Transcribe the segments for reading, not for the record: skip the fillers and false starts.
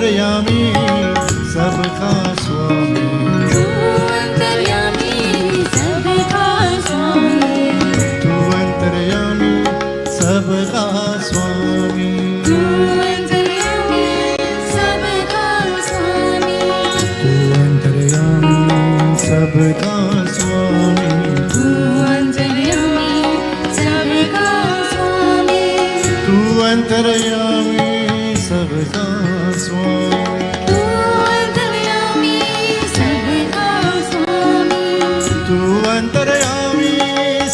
अंतर्यामी सबका स्वामी, तू अंतर्यामी सबका स्वामी, तू अंतर्यामी सबका स्वामी, तू अंतर्यामी सबका स्वामी, तू अंतर्यामी सबका स्वामी, तू अंतर्यामी सबका स्वामी, तू अंतर्यामी सबका स्वामी, तू अंतर्यामी सबका स्वामी, तू अंतर्यामी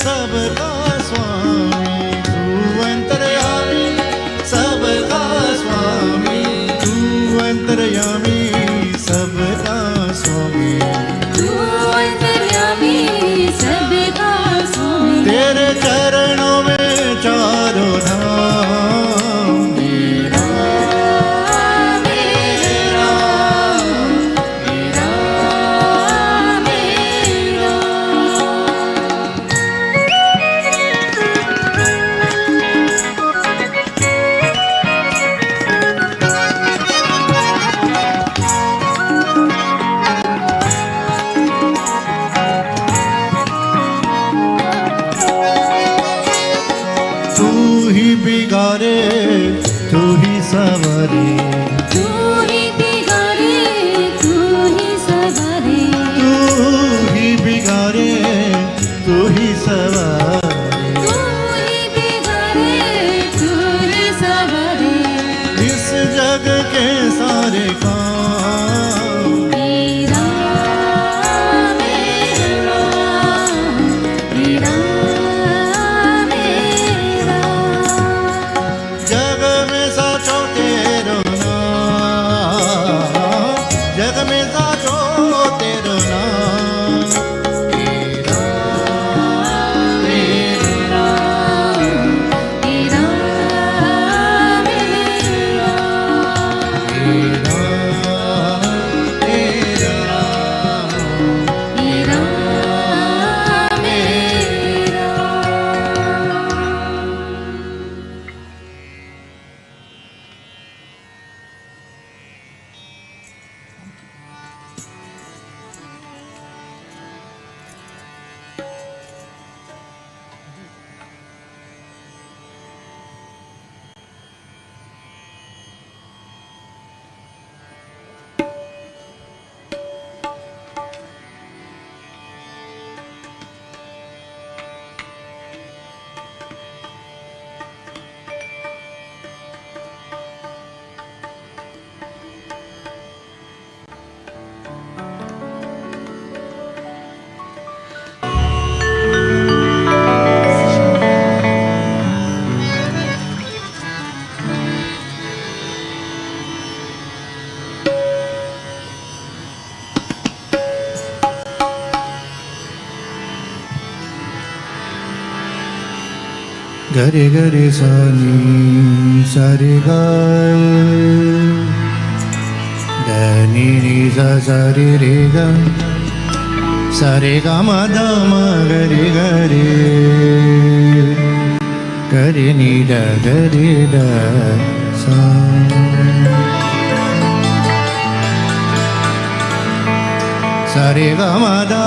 सबका स्वामी, तू अंतर्यामी सबका स्वामी, तू अंतर्यामी सबका स्वामी, तू अंतर्यामी सबका स्वामी, तेरे चरणों में चारों धाम, मेरा मेरा मेरा मेरा। तू ही बिगाड़े तू ही सवारे, तू ही बिगाड़े तू ही सवारे, तू ही बिगाड़े तू ही सवारे, तू ही बिगाड़े तू ही सवारे, इस जग के सारे काम, मेरा मेरा मेरा मेरा। जग में साचो तेरो नाम, जग में साचो तेरो नाम, तेरा मेरा मेरा मेरा तेरा तेरा मेरा मेरा। गरे गरे सानी सारे गा नी नी सा सारे रे गा सारे गा मा दा मा गरे गरे गरे नी दा गरे दा सा सारे गा मा दा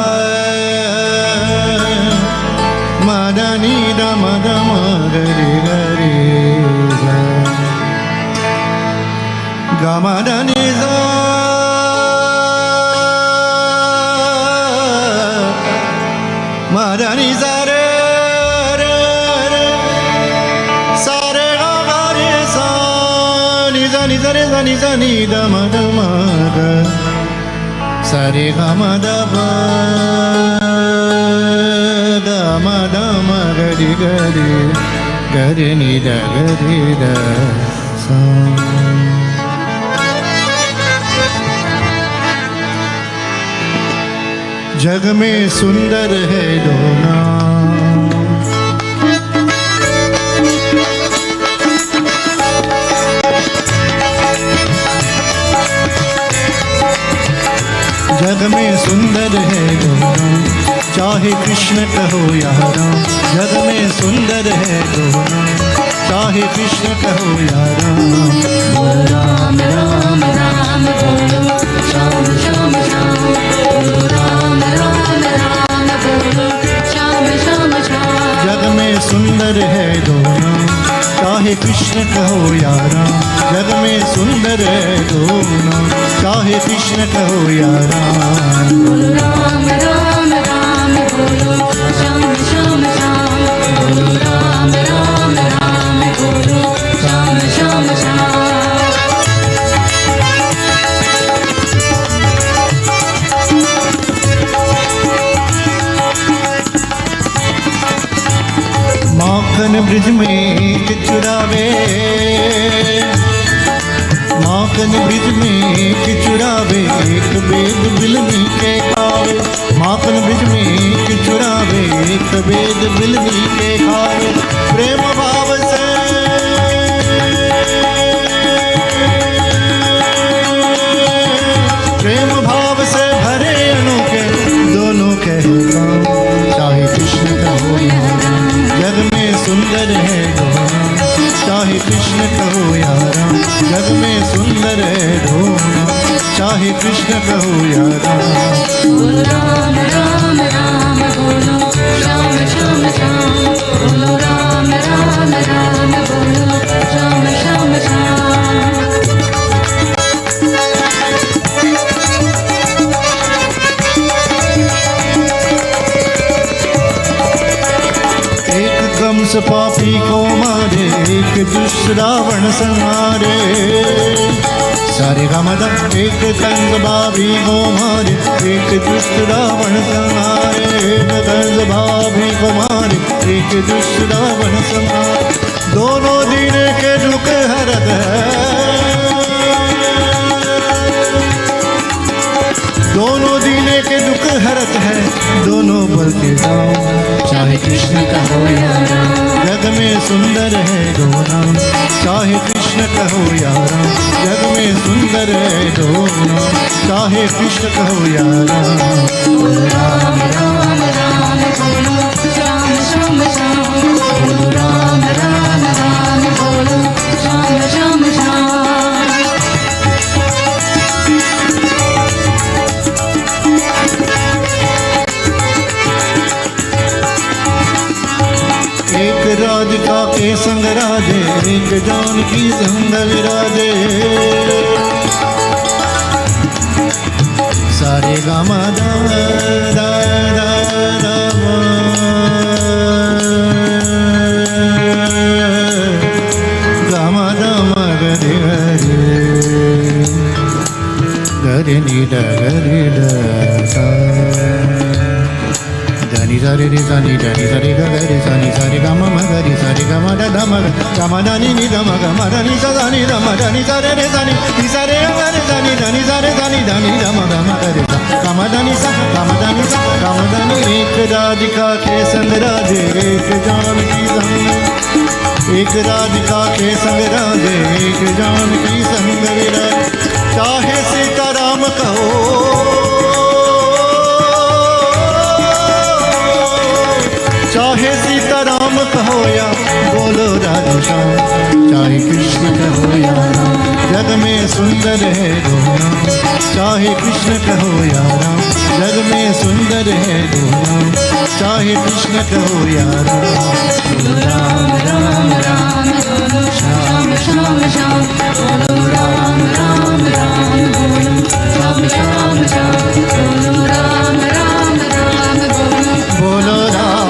दा नी दा मा दा मा गरे गरे सा गा मा दा नी सा मा दा नी सा रे रे रे सा रे गा गा रे सा नी सा नी सा रे सा नी सा नी दा मा गा सा रे गा मा दा ba da ma gari gari gari ni da gari da sa। जग में सुंदर है दोना, जग में सुंदर है दोना, चाहे कृष्ण कहो या राम। जग में सुंदर है दोना, चाहे कृष्ण कहो या राम। राम राम राम सुंदर है दोनों, चाहे कृष्ण कहो या राम, जग में सुंदर है दोनों, चाहे कृष्ण कहो या राम। बोलो राम राम राम, बोलो श्याम श्याम श्याम, बोलो राम राम राम, बोलो श्याम श्याम श्याम। माखन ब्रिज में चुरावे, माखन ब्रिज में चुरावे, एक वेद बिलनी के खावे। माखन ब्रिज में चुरावे, एक वेद बिलनी के खावे। प्रेम भाव से प्रेम भाव से भरे अनोखे दोनों कहता, चाहे कृष्ण कहो या राम, जग में सुंदर है दोनों, चाहे कृष्ण कहो या राम, जग में सुंदर है दोनों, चाहे कृष्ण कहो या राम। बोलो राम राम राम, बोलो श्याम श्याम श्याम, बोलो राम राम राम, बोलो श्याम श्याम श्याम। एक कंस पापी को मारे, एक दुष्ट रावण संहारे। सारे गमदम एक कंस पापी को मारे, एक दुष्ट रावण संहारे। एक कंस पापी को मारे, एक दुष्ट रावण संहारे। दोनों दिन के दुख हरत है, दोनों दीने के दुख हरत है, दोनों बल के दाम, चाहे कृष्ण कहो या राम, जग में सुंदर है दोनों, चाहे कृष्ण कहो या राम, जग में सुंदर है दोनों, चाहे कृष्ण कहो या राम। बोलो राम राम राम, बोलो श्याम श्याम श्याम, बोलो राम राम राम, बोलो श्याम श्याम श्याम। एक राधिका के संग राधे, एक जानकी संग विराजे। सारे गामा दा दा दा दा गामा दा गरे गरे नी दा गरे दा सा। धनी सारे रे सानी धनी सारे ग रे सानी सारे ग म गरी सारे ग म द म ग म धनी नी द म ग म धनी सा धनी द म धनी सारे रे सानी नी सारे ग रे सानी धनी सारे सानी धनी द म ग म रे सा ग म धनी सा ग म धनी सा ग म धनी। एक राधिका के संग राधे, एक जानकी संग, एक राधिका के संग राधे, एक जानकी संग विराजे। चाहे सीताराम कहो, चाहे सीताराम कहो या बोलो राधे श्याम, चाहे कृष्ण कहो या राम, जग में सुंदर है दोनों, चाहे कृष्ण कहो या राम, जग में सुंदर है दोनों, चाहे कृष्ण कहो या राम। बोलो राम राम राम, बोलो श्याम श्याम श्याम, बोलो राम राम राम, बोलो श्याम श्याम श्याम, बोलो राम राम राम, बोलो Ram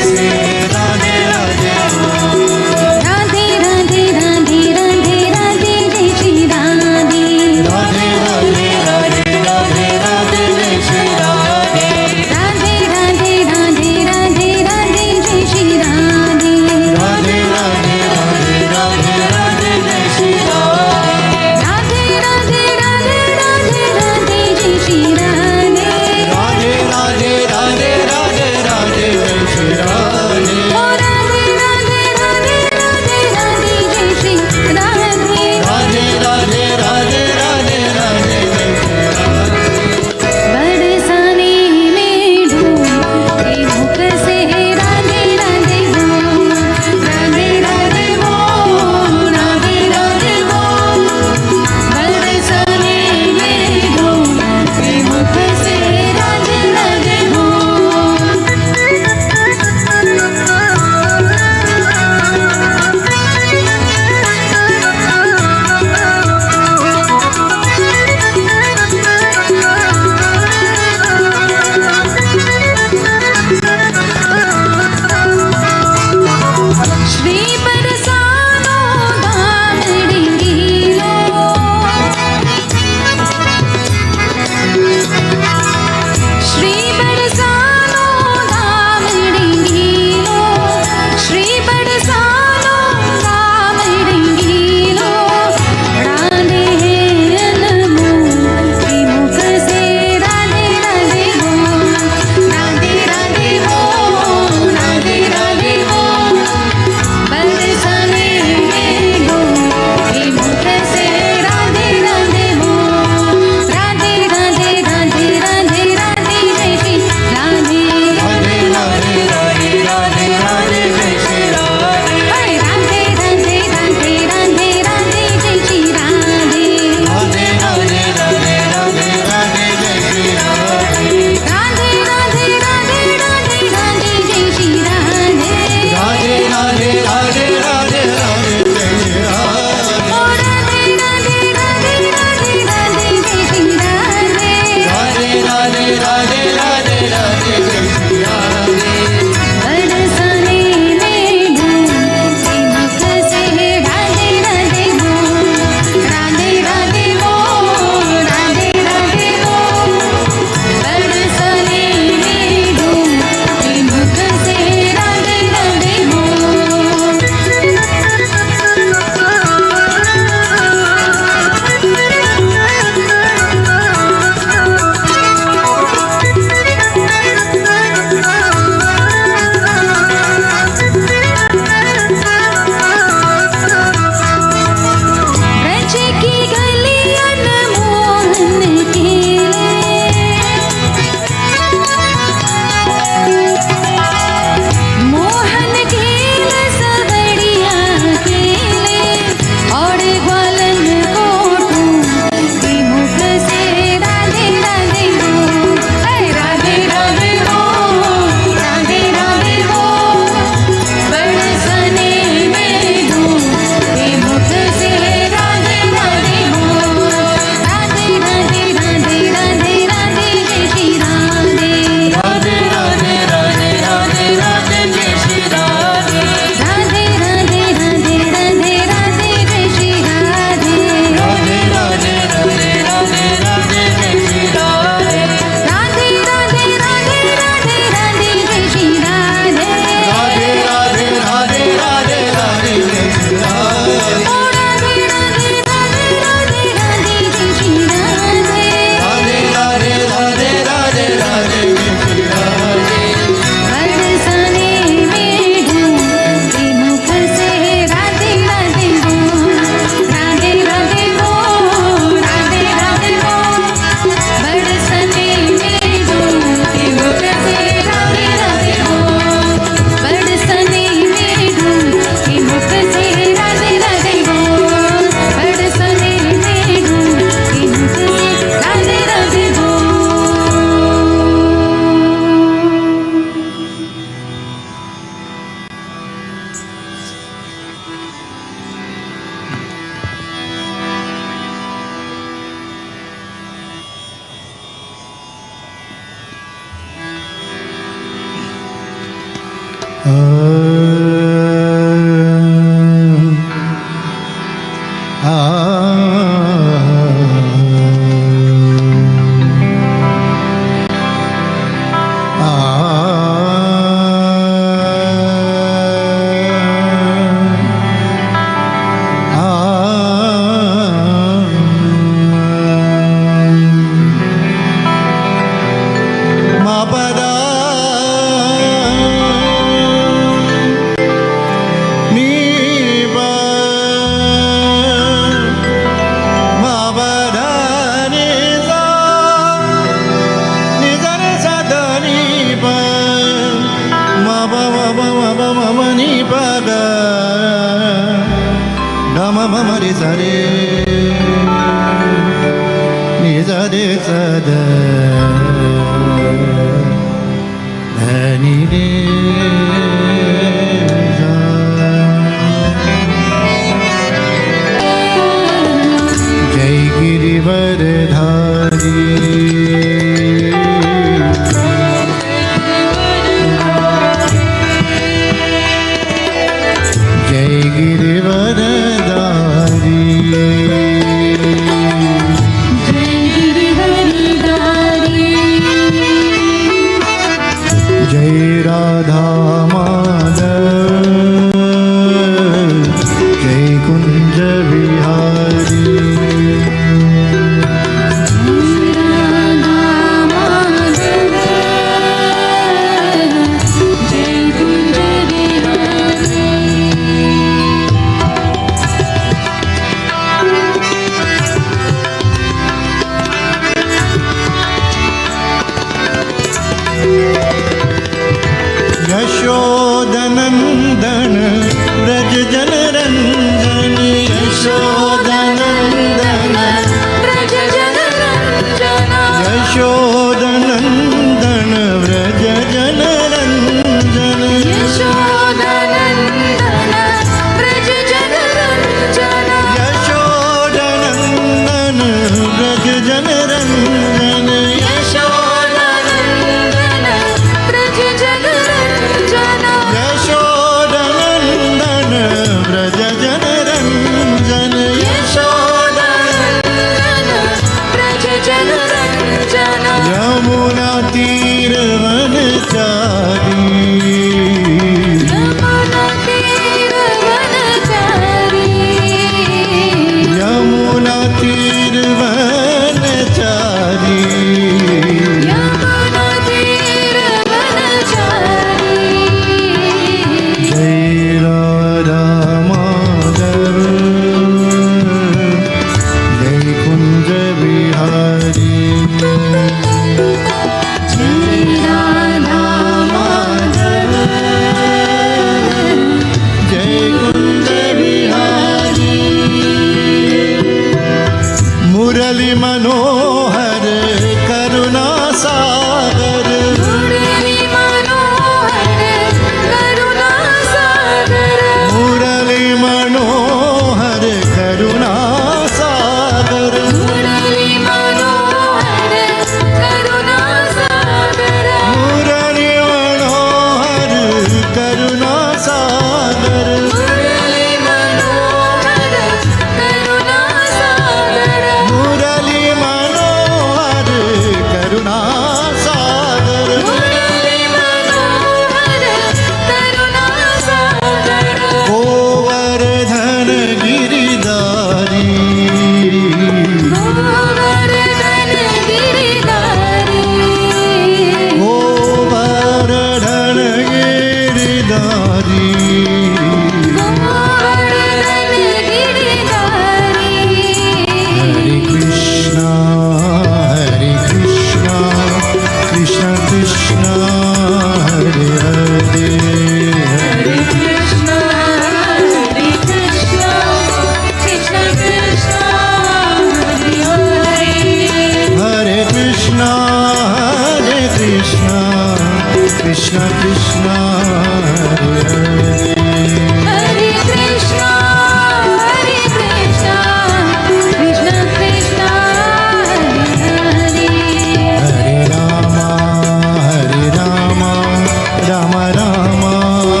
Rama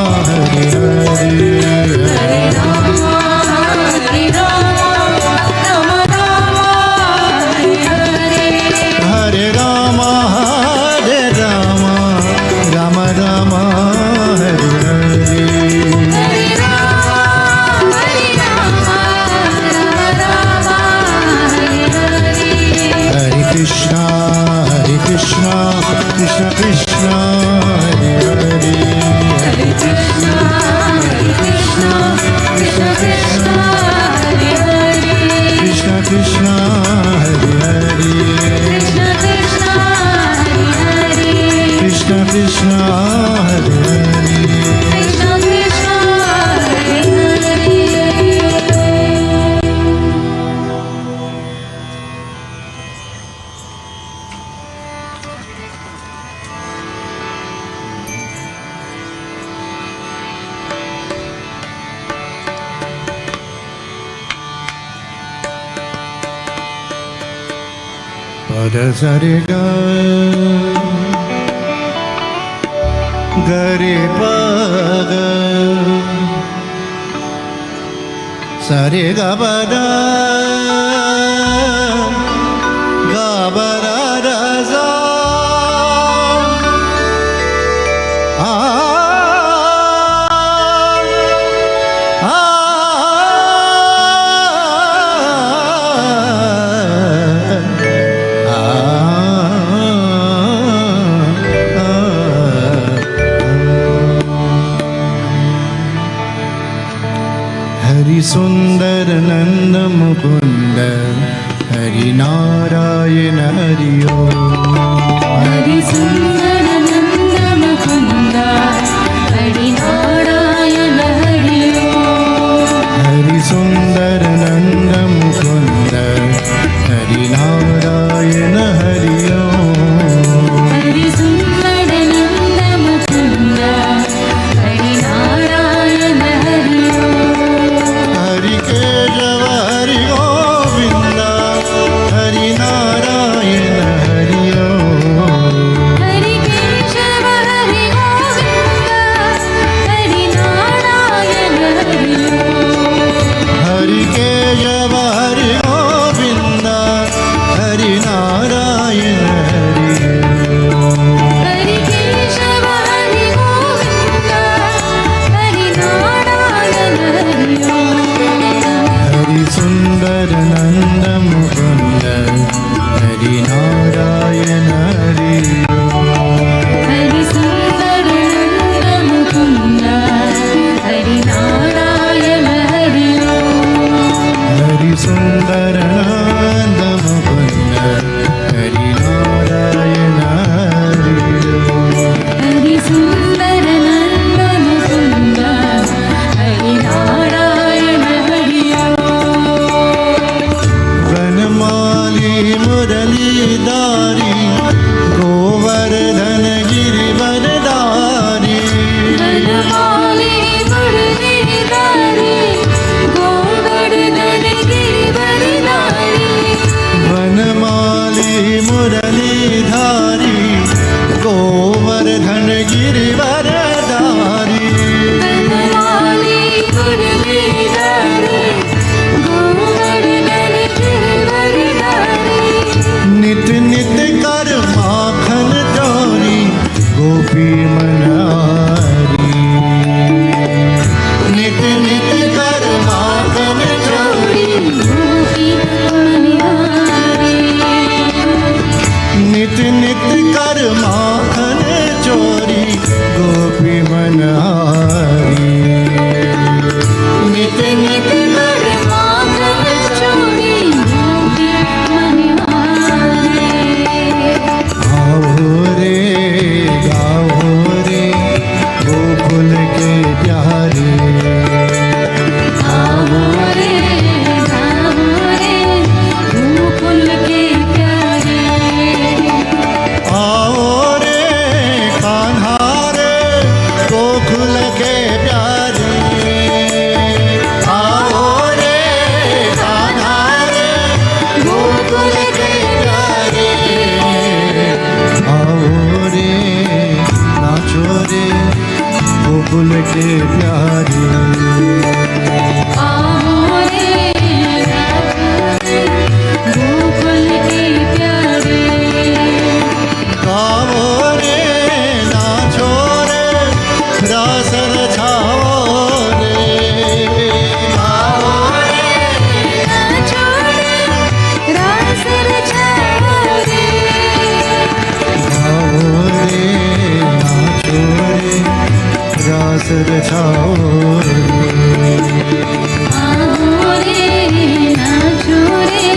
Krishna Hare Hare Krishna Krishna Hare Hare Pada sare ga gare pa ga sare ga pa da ga ba da da za सुंदर नंद मुकुंद हरि नारायण हरि ओम हरि सुंदर नंद मुकुंद हरि नारायण हरि ओम हरि सुंदर नंद मुकुंद हरि नारायण हरि ओम हरि सुंदर नंद मुकुंद हरि नारायण हरि ओम हरि केशव हरि गोविंद हरि नारायण हरि ओम हरि केशव हरि गोविंद हरि नारायण हरि ओम हरि केशव हरि गोविंद हरि नारायण हरि ओम हरि केशव हरि गोविंद हरि नारायण हरि ओम हरि सुंदर नंद मुकुंद हरि नारायण हरि ओम हरि सुंदर नंद मुकुंद हरि नारायण हरि ओम हरि सुंदर नंद मुकुंद हरि नारायण हरि ओम हरि सुंदर नंद मुकुंद हरि नारायण हरि ओम वनमाली मुरलीधारी गोवर्धन गिरिवरधारी वनमाली मुरलीधारी गोवर्धन गिरिवरधारी वनमाली मुरलीधारी गोवर्धन गिरिवरधारी वनमाली मुरलीधारी गोवर्धन गिरिवरधारी नित नित कर माखन चोरी गोपी मनारी नित नित कर माखन चोरी गोपी मनिहारी नित नित कर माखन चोरी गोपी मनहारी नित नित कर माखन चोरी गोपी मनिहारी आओ रे गाओ रे गोकुल के प्यारे आओ रे गाओ रे गोकुल के प्यारे आओ रे कान्हा रे गोकुल के प्यारे आओ रे कान्हा रे गोकुल के प्यारे आओ रे नाचो रे गोकुल के प्यारे आओ रे गोकुल के प्यारे गाओ रे नाचो रे रास रचाओ रे गाओ रे नाचो रे रास रचाओ रे गाओ रे नाचो रे रास रचाओ रे आओ रे नाचो रे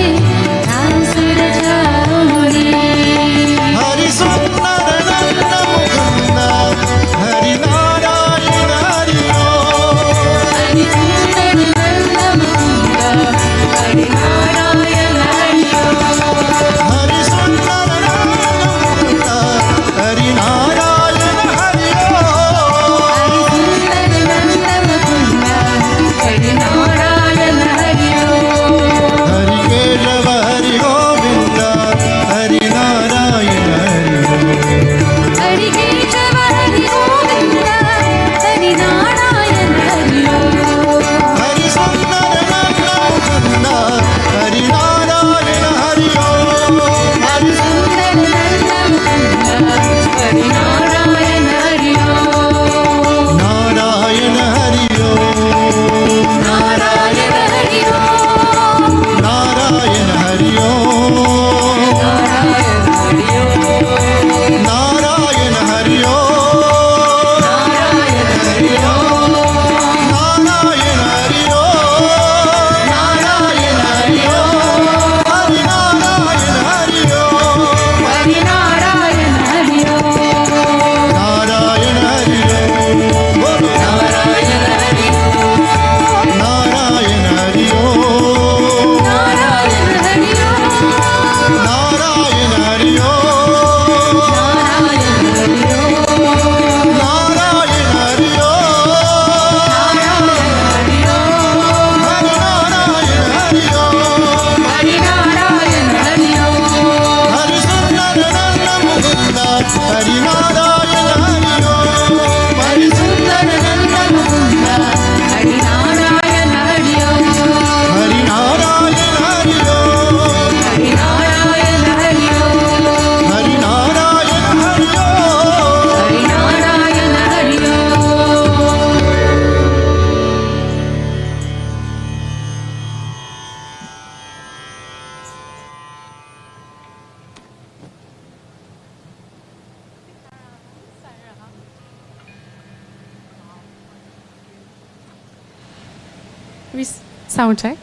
Sound check.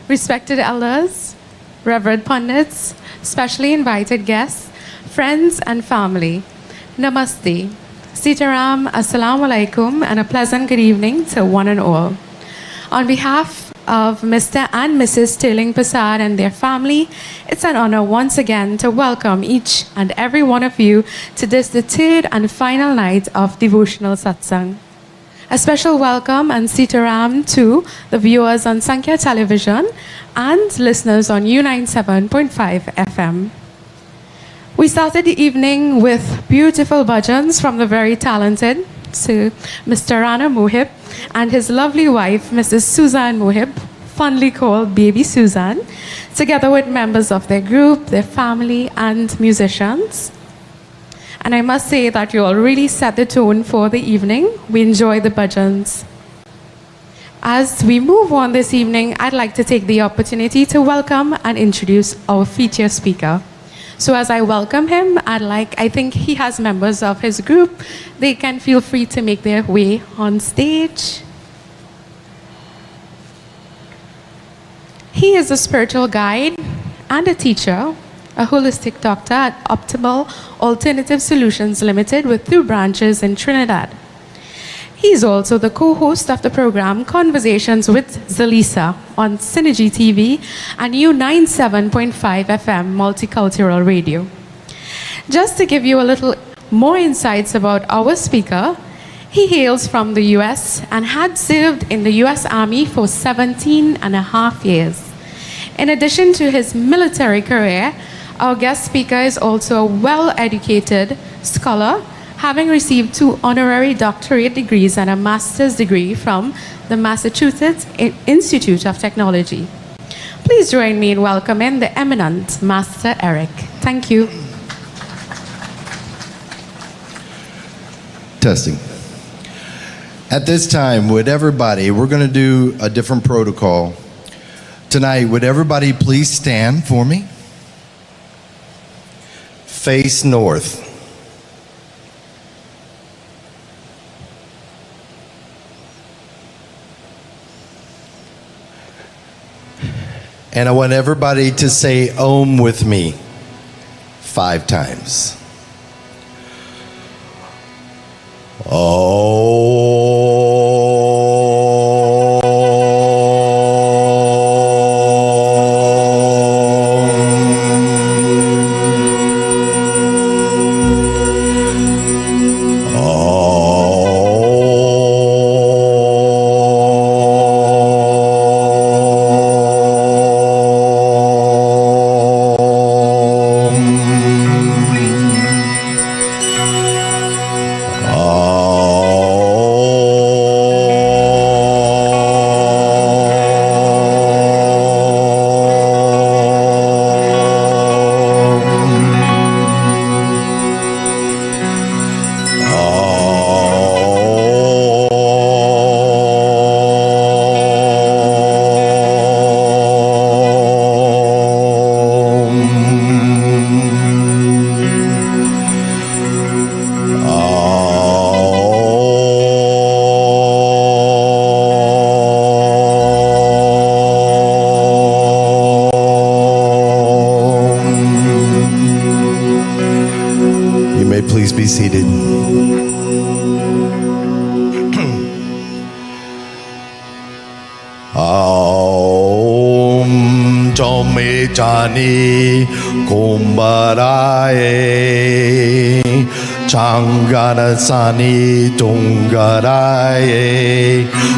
Respected elders, revered pundits, specially invited guests, friends and family. Namaste. Sitaram, Assalamu Alaikum, and a pleasant good evening to one and all. On behalf of Mr. and Mrs. Sterling Persad and their family, it's an honor once again to welcome each and every one of you to this, the third and final night of Devotional Satsangh. A special welcome and Sitaram to the viewers on Sankhya television and listeners on U97.5 FM. We started the evening with beautiful bhajans from the very talented Mr. Rana Mohib and his lovely wife, Mrs. Suzanne Mohib, fondly called Baby Suzanne, together with members of their group, their family, and musicians. And I must say that you all really set the tone for the evening. We enjoy the bhajans. As we move on this evening, I'd like to take the opportunity to welcome and introduce our featured speaker. So as I welcome him, I think he has members of his group. They can feel free to make their way on stage. He is a spiritual guide and a teacher, a holistic doctor at Optimal Alternative Solutions Limited with 2 branches in Trinidad. He is also the co-host of the program Conversations with Zalisa on Synergy TV and U97.5 FM Multicultural Radio. Just to give you a little more insights about our speaker, he hails from the US and had served in the US Army for 17 and a half years. In addition to his military career, our guest speaker is also a well-educated scholar, having received 2 honorary doctorate degrees and a master's degree from the Massachusetts Institute of Technology. Please join me in welcoming the eminent Master Eric. Thank you. Testing. At this time, we're going to do a different protocol. Tonight, would everybody please stand for me? Face north. And I want everybody to say Om with me 5 times. Be seated. Om Tomi Chani Kumbaraye Changarasani Tungaraye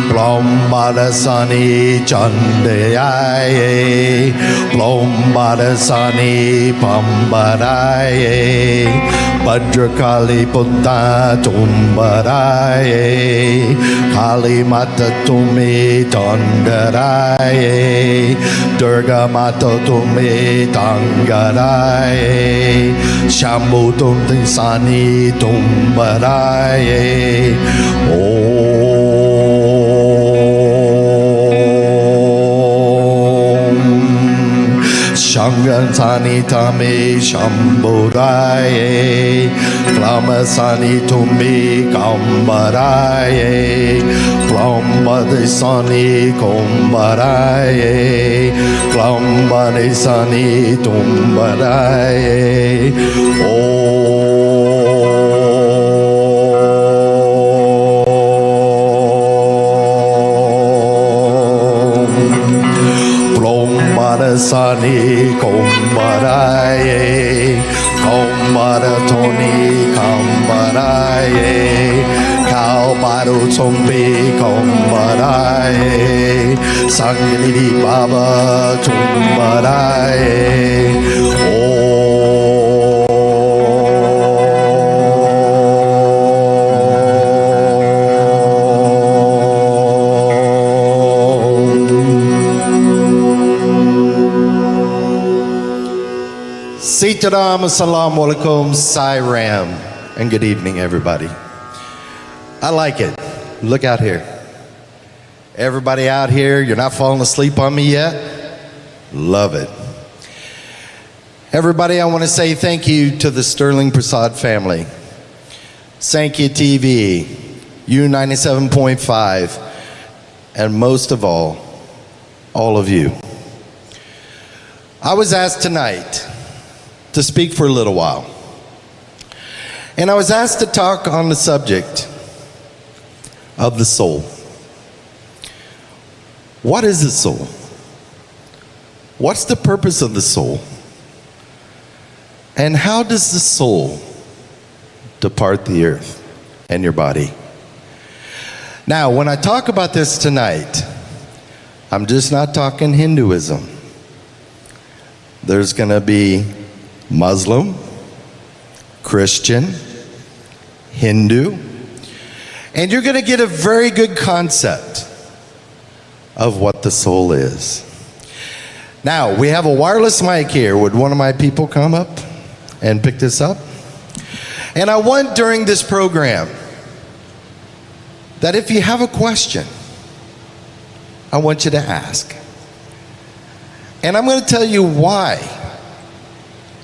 Plombarasani Chandayaye Plombarasani Pambaraye Bhadrakali Putta Tumbaraye Kali Mata Tumi Tandaraye Durga Mata Tumi Tangaraye Shambhu Tumtinsani Tumbaraye Shangasani Tami Shambhuraye Klamasani Tumi Kambaraye Klambadesani kumbaraye, Klambadesani tumbaraye. Sani kumbaraye, kumbaratoni kumbaraye, kalbaru tumbi kumbaraye, sangli baba tumbaraye. Sitaram, assalamu alaikum, Sairam, and good evening, everybody. I like it. Look out here. Everybody out here, you're not falling asleep on me yet? Love it. Everybody, I want to say thank you to the Sterling Persad family. Sankhya TV, U97.5, and most of all of you. I was asked tonight to speak for a little while. And I was asked to talk on the subject of the soul. What is the soul? What's the purpose of the soul? And how does the soul depart the earth and your body? Now, when I talk about this tonight, I'm just not talking Hinduism. There's going to be Muslim, Christian, Hindu, and you're going to get a very good concept of what the soul is. Now, we have a wireless mic here. Would one of my people come up and pick this up? And I want during this program that if you have a question, I want you to ask. And I'm going to tell you why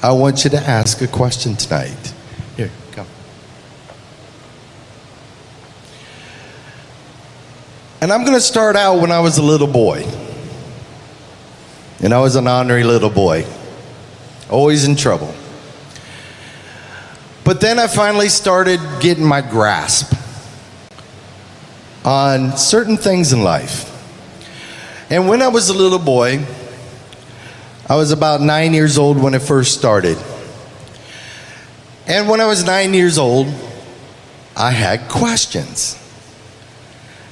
I want you to ask a question tonight. Here, come. And I'm going to start out when I was a little boy. And I was an ornery little boy, always in trouble. But then I finally started getting my grasp on certain things in life. And when I was a little boy, I was about 9 years old when it first started. And when I was 9 years old, I had questions.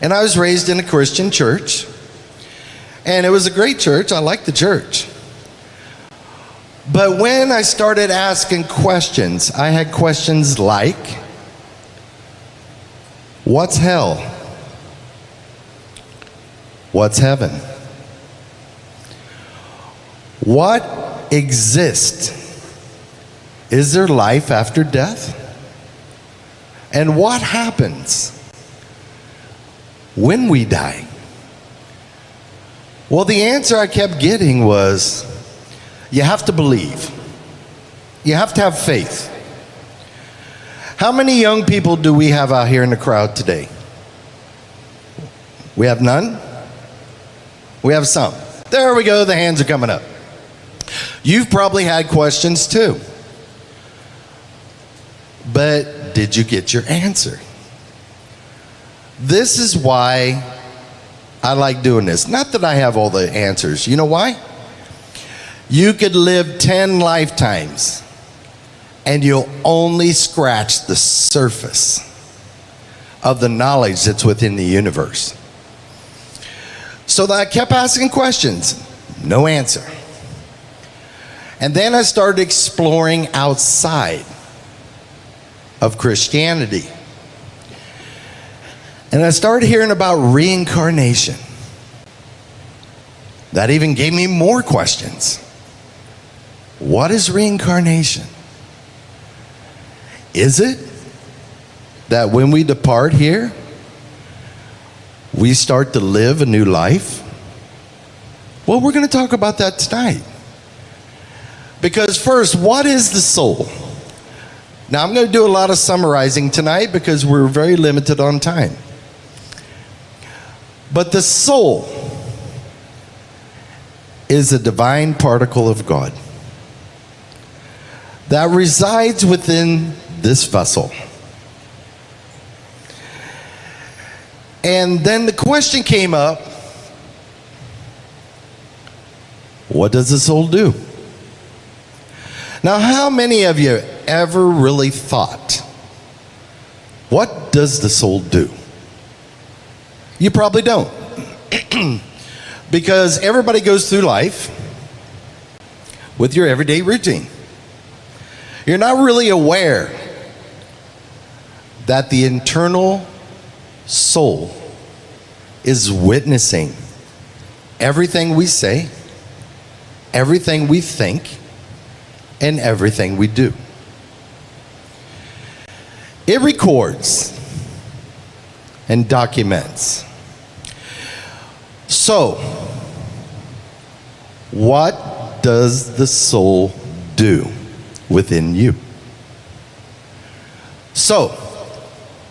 And I was raised in a Christian church. And it was a great church. I liked the church. But when I started asking questions, I had questions like, what's hell? What's heaven? What exists? Is there life after death? And what happens when we die? Well, the answer I kept getting was, you have to believe. You have to have faith. How many young people do we have out here in the crowd today? We have none? We have some. There we go, the hands are coming up. You've probably had questions too. But did you get your answer? This is why I like doing this. Not that I have all the answers. You know why? You could live 10 lifetimes and you'll only scratch the surface of the knowledge that's within the universe. So that I kept asking questions, no answer. And then I started exploring outside of Christianity. And I started hearing about reincarnation. That even gave me more questions. What is reincarnation? Is it that when we depart here, we start to live a new life? Well, we're going to talk about that tonight. Because first, what is the soul? Now, I'm going to do a lot of summarizing tonight because we're very limited on time. But the soul is a divine particle of God that resides within this vessel. And then the question came up, what does the soul do? Now, how many of you ever really thought, what does the soul do? You probably don't. Because everybody goes through life with your everyday routine. You're not really aware that the internal soul is witnessing everything we say, everything we think, and everything we do. It records and documents. So, what does the soul do within you? So,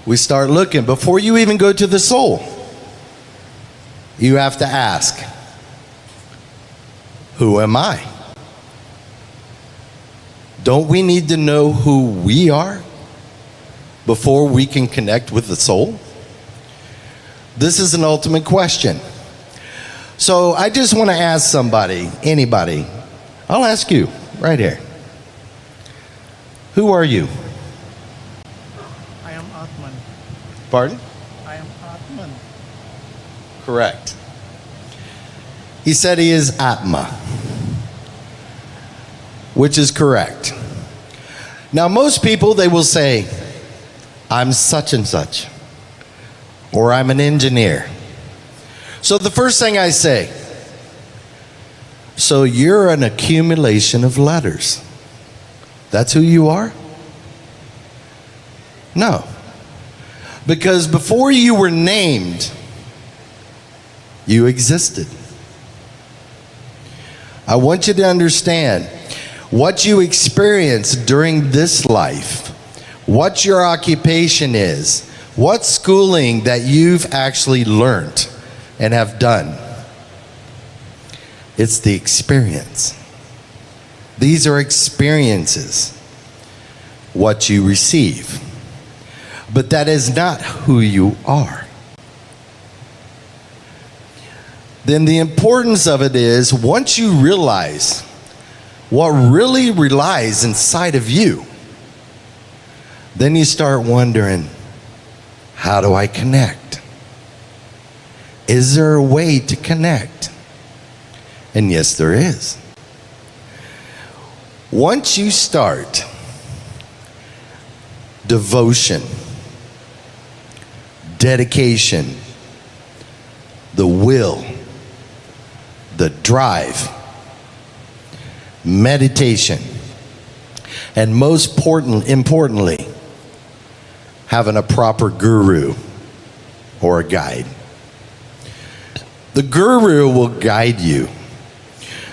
we start looking. Before you even go to the soul, you have to ask, who am I? Don't we need to know who we are before we can connect with the soul? This is an ultimate question. So I just want to ask somebody, anybody, I'll ask you right here. Who are you? I am Atman. Pardon? I am Atman. Correct. He said he is Atma, which is correct. Now, most people, they will say, I'm such and such, or I'm an engineer. So the first thing I say, so you're an accumulation of letters. That's who you are? No. Because before you were named, you existed. I want you to understand what you experience during this life, what your occupation is, what schooling that you've actually learned and have done. It's the experience. These are experiences, what you receive. But that is not who you are. Then the importance of it is, once you realize what really relies inside of you, then you start wondering, how do I connect? Is there a way to connect? And yes, there is. Once you start devotion, dedication, the will, the drive, meditation, and most importantly, having a proper guru or a guide. The guru will guide you.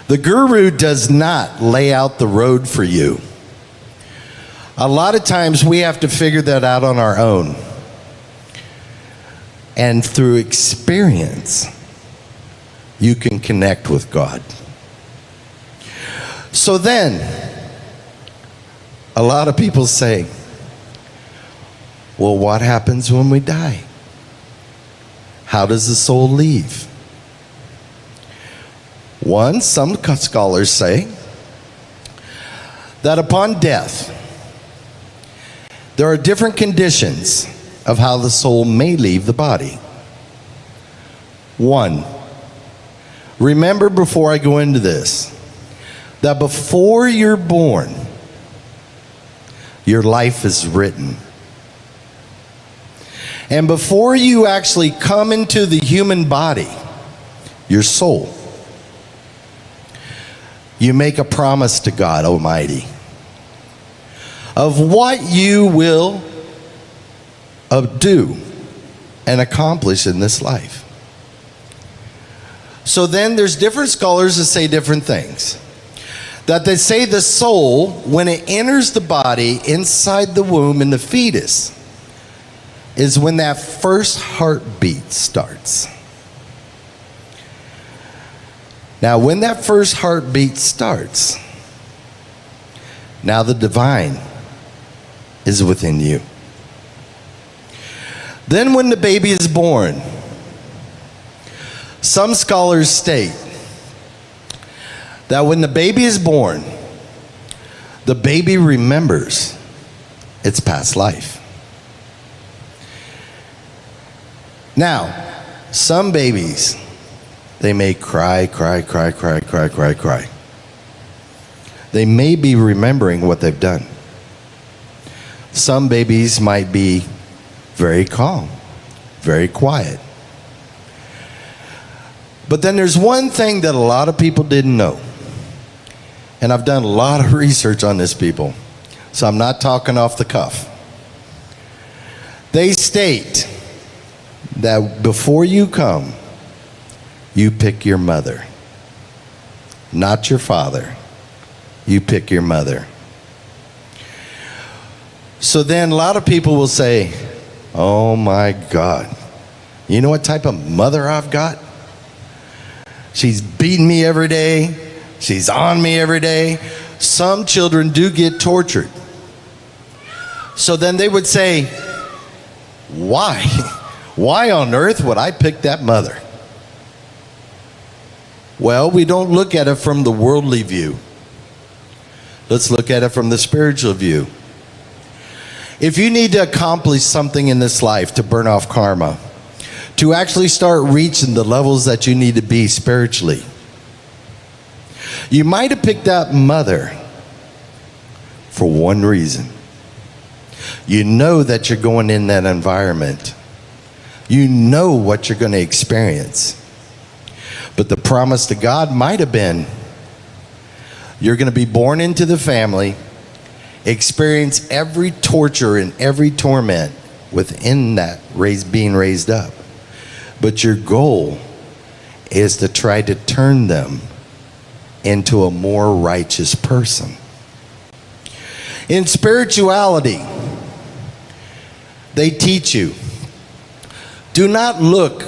The guru does not lay out the road for you. A lot of times we have to figure that out on our own. And through experience, you can connect with God. So then, a lot of people say, well, what happens when we die? How does the soul leave? One, some scholars say that upon death, there are different conditions of how the soul may leave the body. One, remember before I go into this, that before you're born, your life is written. And before you actually come into the human body, your soul, you make a promise to God Almighty of what you will do and accomplish in this life. So then there's different scholars that say different things. That they say the soul, when it enters the body inside the womb in the fetus, is when that first heartbeat starts. Now, when that first heartbeat starts, now the divine is within you. Then when the baby is born, some scholars state that when the baby is born, the baby remembers its past life. Now, some babies, they may cry. They may be remembering what they've done. Some babies might be very calm, very quiet. But then there's one thing that a lot of people didn't know. And I've done a lot of research on this, people. So I'm not talking off the cuff. They state that before you come, you pick your mother, not your father. You pick your mother. So then a lot of people will say, oh my God, you know what type of mother I've got? She's beating me every day. She's on me every day. Some children do get tortured. So then they would say, why? Why on earth would I pick that mother? Well, we don't look at it from the worldly view. Let's look at it from the spiritual view. If you need to accomplish something in this life to burn off karma, to actually start reaching the levels that you need to be spiritually, you might have picked that mother for one reason. You know that you're going in that environment. You know what you're going to experience. But the promise to God might have been, you're going to be born into the family, experience every torture and every torment within that being raised up. But your goal is to try to turn them into a more righteous person. In spirituality, they teach you, do not look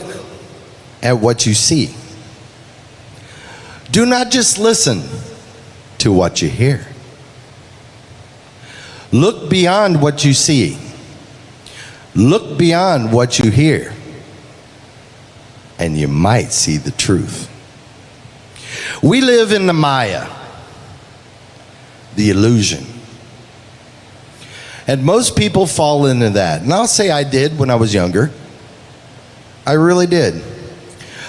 at what you see. Do not just listen to what you hear. Look beyond what you see. Look beyond what you hear. And you might see the truth. We live in the Maya, the illusion. And most people fall into that. And I'll say I did when I was younger. I really did.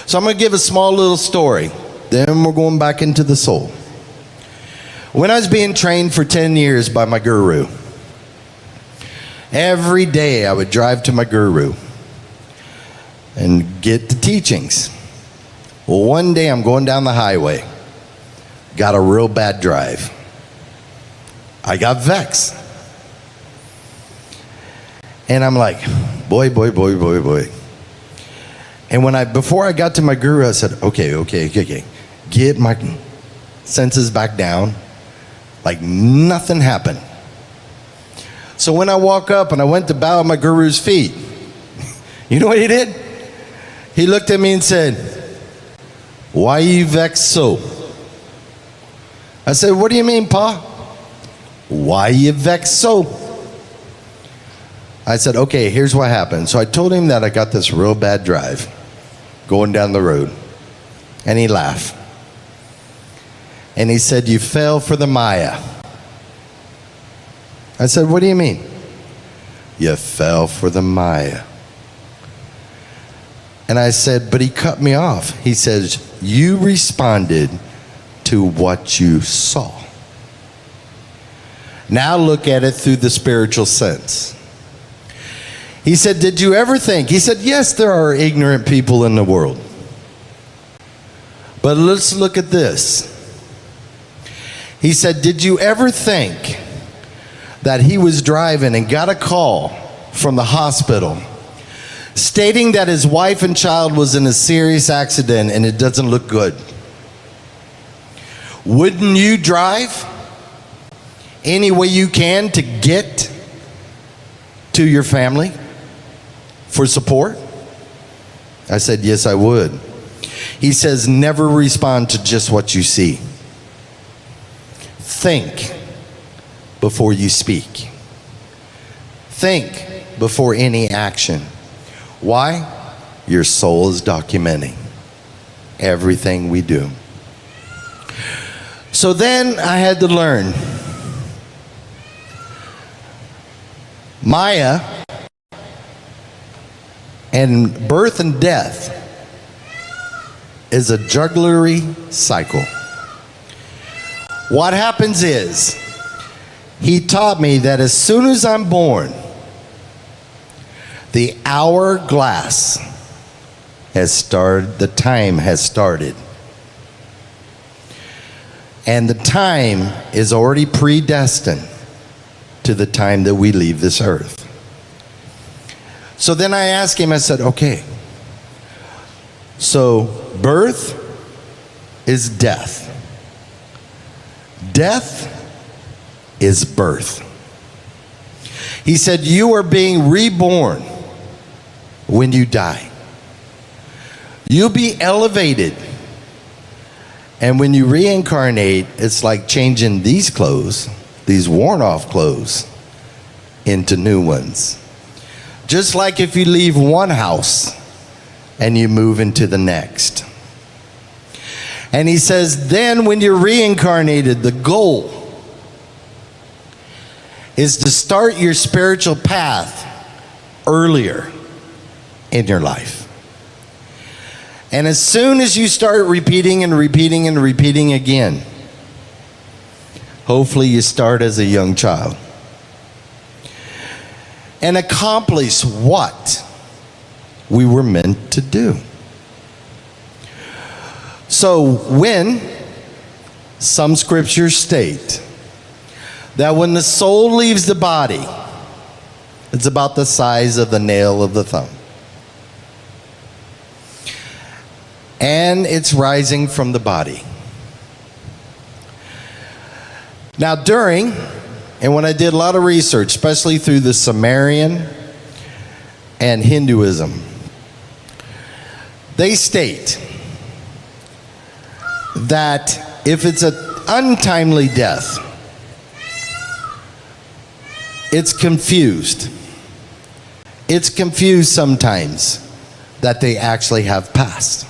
So I'm going to give a small little story. Then we're going back into the soul. When I was being trained for 10 years by my guru, every day I would drive to my guru and get the teachings. Well, one day I'm going down the highway. Got a real bad drive. I got vexed. And I'm like, boy. And before I got to my guru, I said, okay. Get my senses back down. Like nothing happened. So when I walk up and I went to bow at my guru's feet, you know what he did? He looked at me and said, why you vexed so? I said, what do you mean, Pa? Why you vexed so? I said, okay, here's what happened. So I told him that I got this real bad drive going down the road. And he laughed. And he said, you fell for the Maya. I said, what do you mean? You fell for the Maya. And I said, but he cut me off. He says, you responded to what you saw. Now look at it through the spiritual sense. He said, did you ever think? He said, yes, there are ignorant people in the world. But let's look at this. He said, did you ever think that he was driving and got a call from the hospital stating that his wife and child was in a serious accident and it doesn't look good? Wouldn't you drive any way you can to get to your family for support? I said, yes, I would. He says, never respond to just what you see. Think before you speak. Think before any action. Why? Your soul is documenting everything we do. So then I had to learn. Maya and birth and death is a jugglery cycle. What happens is, he taught me that as soon as I'm born, the hourglass has started, the time has started. And the time is already predestined to the time that we leave this earth. So then I asked him, I said, okay, so birth is death. Death is birth. He said, you are being reborn when you die. You'll be elevated. And when you reincarnate, it's like changing these clothes, these worn off clothes, into new ones. Just like if you leave one house and you move into the next. And he says, then when you're reincarnated, the goal is to start your spiritual path earlier in your life. And as soon as you start repeating and repeating and repeating again, hopefully you start as a young child and accomplish what we were meant to do. So when some scriptures state that when the soul leaves the body, it's about the size of the nail of the thumb. And it's rising from the body. Now and when I did a lot of research, especially through the Sumerian and Hinduism, they state that if it's an untimely death, it's confused. It's confused sometimes that they actually have passed.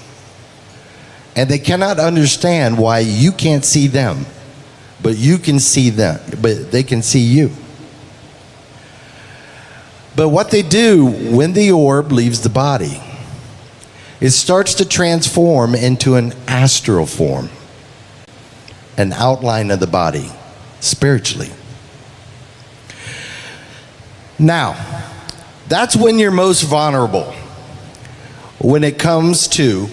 And they cannot understand why you can't see them, but you can see them, but they can see you. But what they do when the orb leaves the body, it starts to transform into an astral form, an outline of the body, spiritually. Now, that's when you're most vulnerable, when it comes to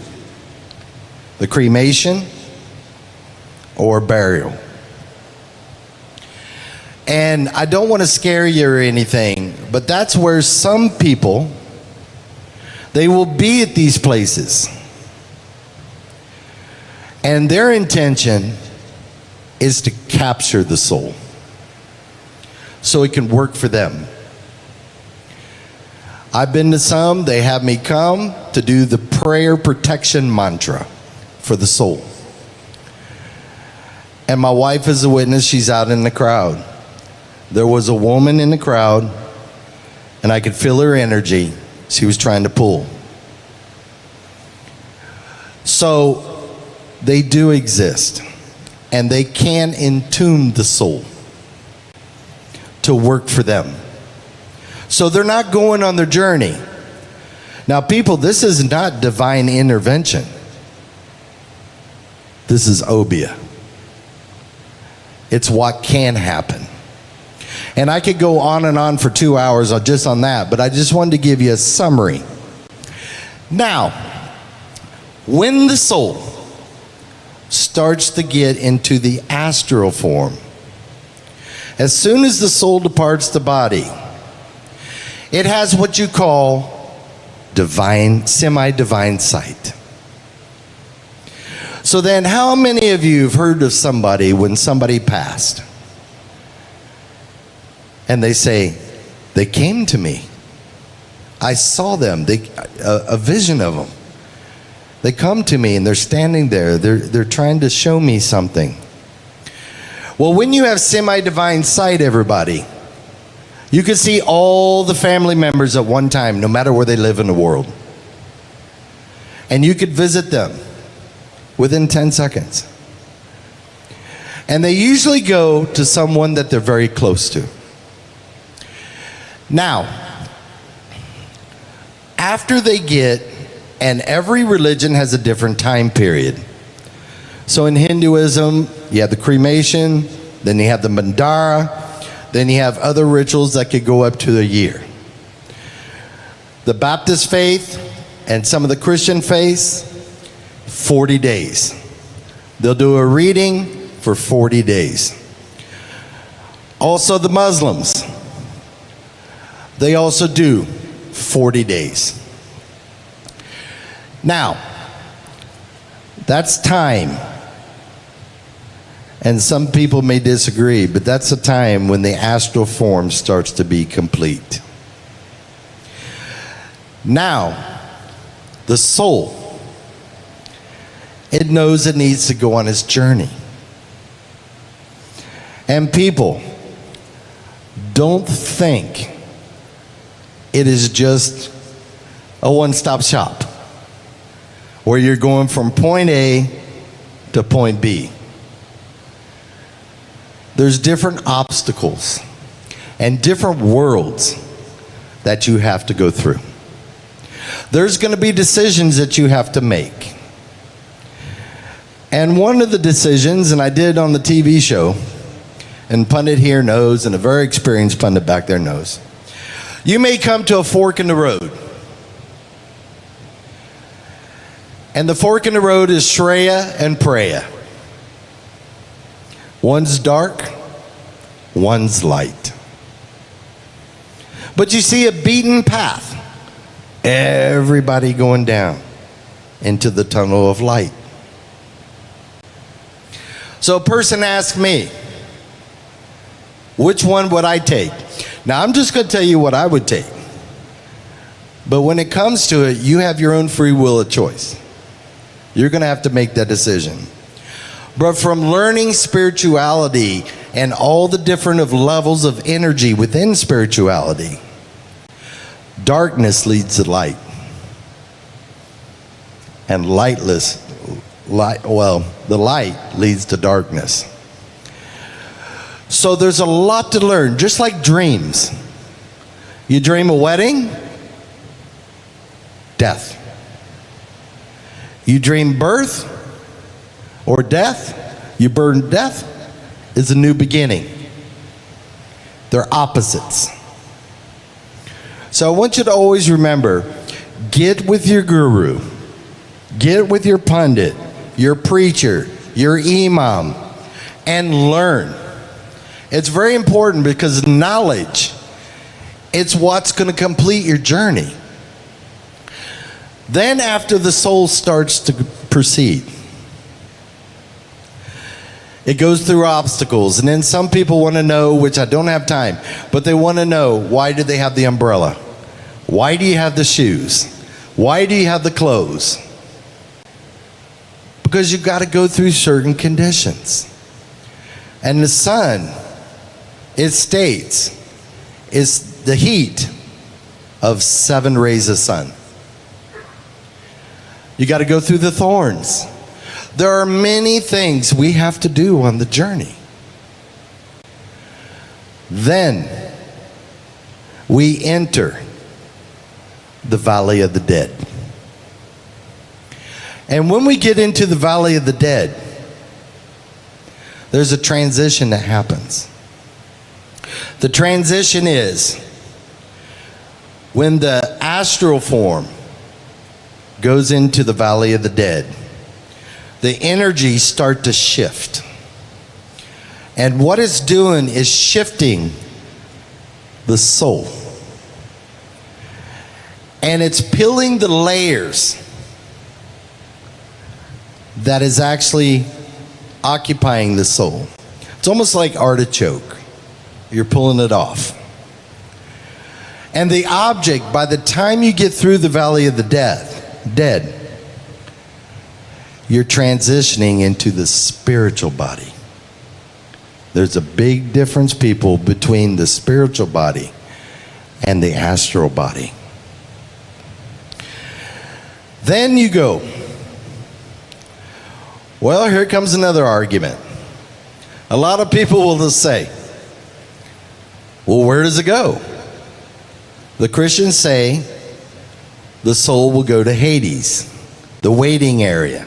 the cremation or burial. And I don't want to scare you or anything, but that's where some people, they will be at these places. And their intention is to capture the soul so it can work for them. I've been to some, they have me come to do the prayer protection mantra for the soul. And my wife is a witness, she's out in the crowd. There was a woman in the crowd, and I could feel her energy. She was trying to pull. So they do exist, and they can entune the soul to work for them. So they're not going on their journey. Now people, this is not divine intervention. This is obia. It's what can happen. And I could go on and on for 2 hours just on that, but I just wanted to give you a summary. Now, when the soul starts to get into the astral form, as soon as the soul departs the body, it has what you call divine, semi-divine sight. So then, how many of you have heard of somebody when somebody passed? And they say, they came to me. I saw them, a vision of them. They come to me and they're standing there. They're trying to show me something. Well, when you have semi-divine sight, everybody, you can see all the family members at one time, no matter where they live in the world. And you could visit them within 10 seconds. And they usually go to someone that they're very close to. Now, after they get, and every religion has a different time period. So in Hinduism, you have the cremation, then you have the mandara, then you have other rituals that could go up to a year. The Baptist faith and some of the Christian faiths, 40 days. They'll do a reading for 40 days. Also the Muslims, they also do 40 days. Now, that's time. And some people may disagree, but that's a time when the astral form starts to be complete. Now, the soul, it knows it needs to go on its journey. And people, don't think it is just a one-stop shop where you're going from point A to point B. There's different obstacles and different worlds that you have to go through. There's going to be decisions that you have to make. And one of the decisions, and I did on the TV show, and pundit here knows, and a very experienced pundit back there knows, you may come to a fork in the road. And the fork in the road is Shreya and Preya. One's dark, one's light. But you see a beaten path. Everybody going down into the tunnel of light. So a person asked me, which one would I take? Now I'm just going to tell you what I would take. But when it comes to it, you have your own free will of choice. You're going to have to make that decision. But from learning spirituality and all the different of levels of energy within spirituality, darkness leads to light. And the light leads to darkness. So there's a lot to learn, just like dreams. You dream a wedding, death. You dream birth or death, you burn death, is a new beginning. They're opposites. So I want you to always remember, get with your guru, get with your pundit, your preacher, your imam, and learn. It's very important because knowledge, it's what's going to complete your journey. Then after the soul starts to proceed, it goes through obstacles. And then some people want to know, which I don't have time, but they want to know, why do they have the umbrella? Why do you have the shoes? Why do you have the clothes? Because you've got to go through certain conditions. And the sun, it states, is the heat of 7 rays of sun. You got to go through the thorns. There are many things we have to do on the journey. Then we enter the valley of the dead. And when we get into the valley of the dead, there's a transition that happens. The transition is when the astral form goes into the valley of the dead, the energies start to shift. And what it's doing is shifting the soul. And it's peeling the layers that is actually occupying the soul. It's almost like artichoke. You're pulling it off. And the object, by the time you get through the valley of the dead, you're transitioning into the spiritual body. There's a big difference, people, between the spiritual body and the astral body. Then you go, well, here comes another argument. A lot of people will just say, well, where does it go? The Christians say the soul will go to Hades, the waiting area,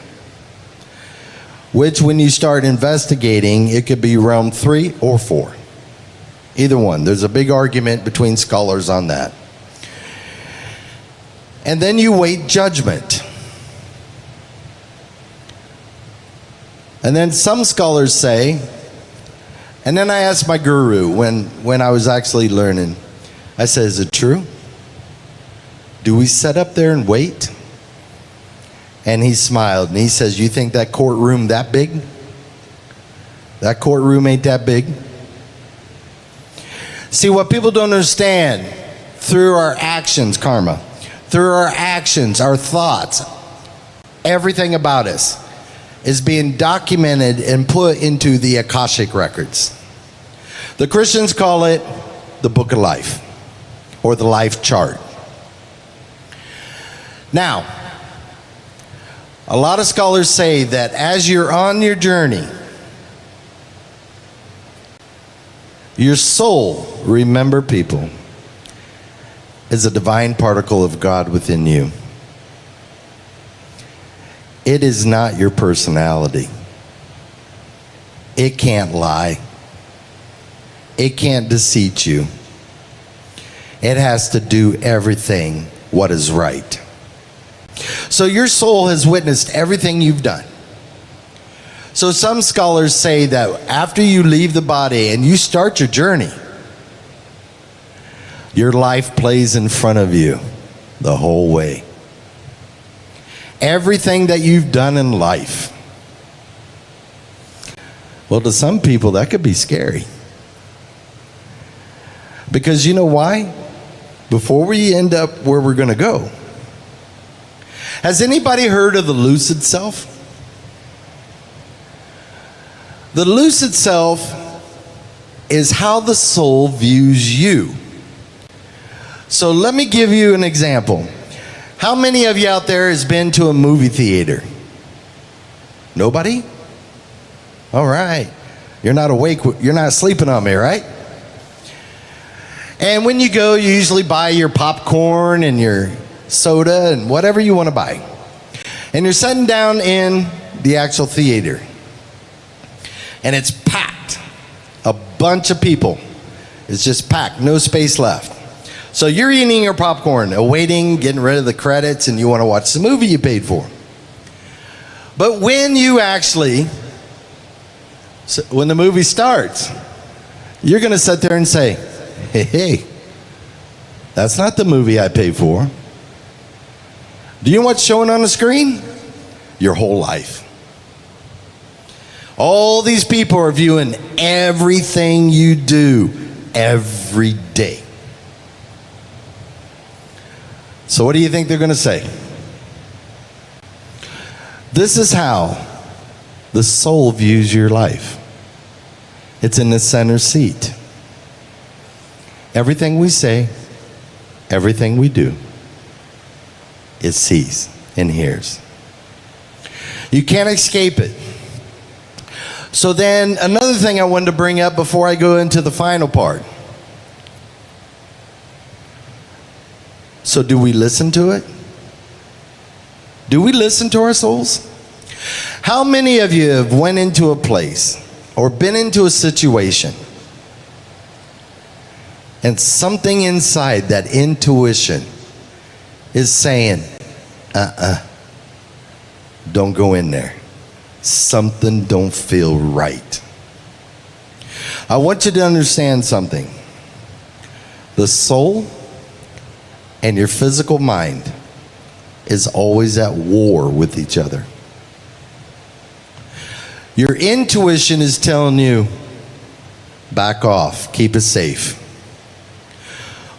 which when you start investigating, it could be realm 3 or 4. Either one. There's a big argument between scholars on that. And then you wait judgment. And then some scholars say, and then I asked my guru when I was actually learning, I said, is it true? Do we sit up there and wait? And he smiled and he says, you think that courtroom that big? That courtroom ain't that big? See, what people don't understand, through our actions, karma, through our actions, our thoughts, everything about us is being documented and put into the Akashic records. The Christians call it the Book of Life or the life chart. Now, a lot of scholars say that as you're on your journey, your soul, remember people, is a divine particle of God within you. It is not your personality. It can't lie. It can't deceive you. It has to do everything what is right. So your soul has witnessed everything you've done. So some scholars say that after you leave the body and you start your journey, your life plays in front of you the whole way. Everything that you've done in life. Well, to some people, that could be scary. Because you know why? Before we end up where we're going to go, has anybody heard of the lucid self? The lucid self is how the soul views you. So let me give you an example. How many of you out there has been to a movie theater? Nobody? All right. You're not awake. You're not sleeping on me, right? And when you go, you usually buy your popcorn and your soda and whatever you want to buy. And you're sitting down in the actual theater. And it's packed. A bunch of people. It's just packed. No space left. So you're eating your popcorn, awaiting, getting rid of the credits, and you want to watch the movie you paid for. But when you actually, when the movie starts, you're going to sit there and say, hey, that's not the movie I paid for. Do you know what's showing on the screen? Your whole life. All these people are viewing everything you do every day. So what do you think they're going to say? This is how the soul views your life. It's in the center seat. Everything we say, everything we do, it sees and hears. You can't escape it. So then another thing I wanted to bring up before I go into the final part. So do we listen to it? Do we listen to our souls? How many of you have went into a place or been into a situation and something inside that intuition is saying, don't go in there. Something don't feel right. I want you to understand something. The soul and your physical mind is always at war with each other. Your intuition is telling you, back off, keep it safe.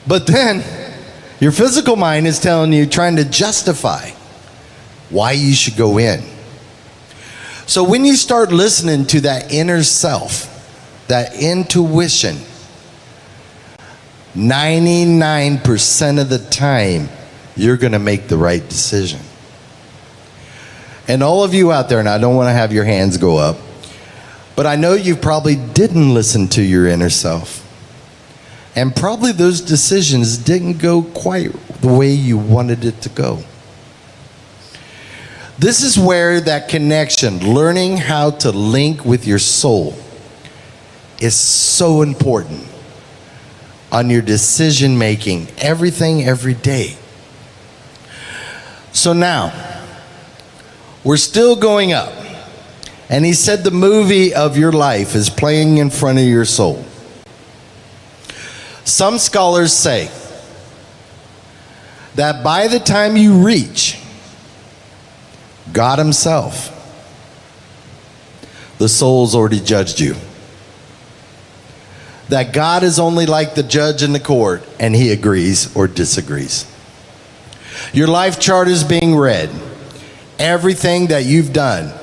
But then, your physical mind is telling you, trying to justify why you should go in. So when you start listening to that inner self, that intuition, 99% of the time, you're going to make the right decision. And all of you out there, and I don't want to have your hands go up, but I know you probably didn't listen to your inner self. And probably those decisions didn't go quite the way you wanted it to go. This is where that connection, learning how to link with your soul, is so important on your decision making, everything, every day. So now, we're still going up. And he said the movie of your life is playing in front of your soul. Some scholars say that by the time you reach God himself, the soul's already judged you. That God is only like the judge in the court, and he agrees or disagrees. Your life chart is being read. Everything that you've done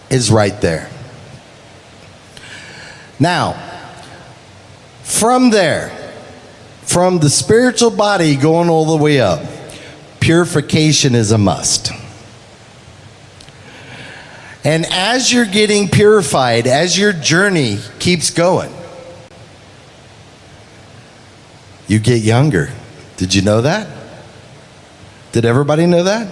is right there. Now, from there, from the spiritual body going all the way up, purification is a must. And as you're getting purified, as your journey keeps going, you get younger. Did you know that? Did everybody know that?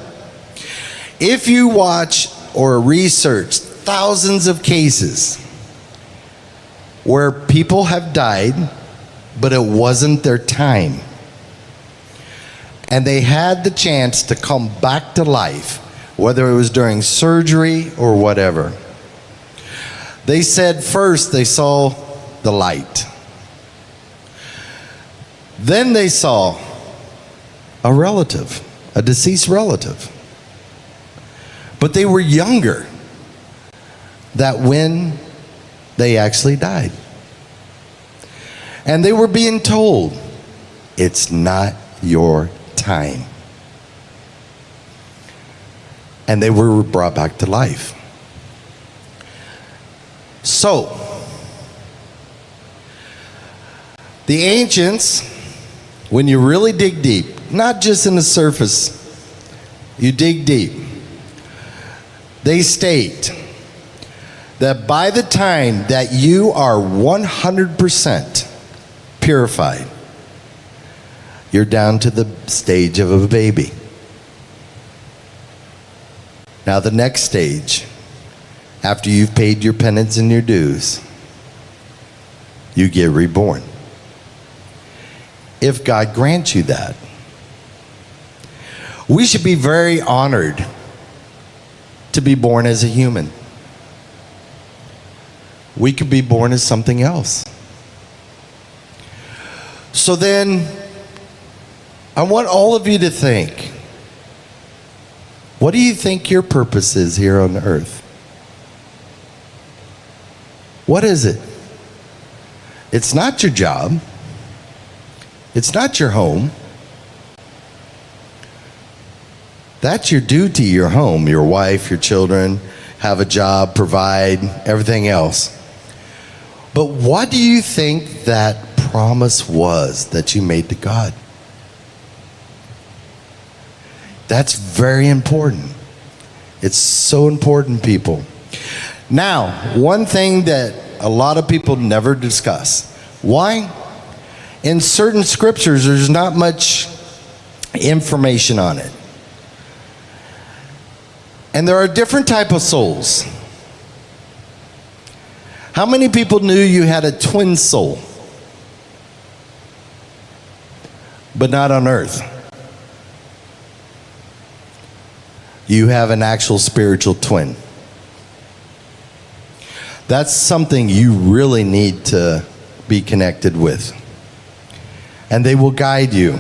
If you watch or research thousands of cases where people have died, but it wasn't their time, and they had the chance to come back to life, whether it was during surgery or whatever, they said first they saw the light. Then they saw a relative, a deceased relative. But they were younger than when they actually died. And they were being told, it's not your time. And they were brought back to life. So, the ancients, when you really dig deep, not just in the surface, you dig deep, they state that by the time that you are 100% purified, you're down to the stage of a baby. Now the next stage, after you've paid your penance and your dues, you get reborn. If God grants you that. We should be very honored to be born as a human. We could be born as something else. So then, I want all of you to think, what do you think your purpose is here on earth? What is it? It's not your job. It's not your home. That's your duty, your home, your wife, your children, have a job, provide, everything else. But what do you think that promise was that you made to God? That's very important. It's so important, people. Now, one thing that a lot of people never discuss. Why? In certain scriptures, there's not much information on it. And there are different type of souls. How many people knew you had a twin soul? But not on earth. You have an actual spiritual twin. That's something you really need to be connected with. And they will guide you.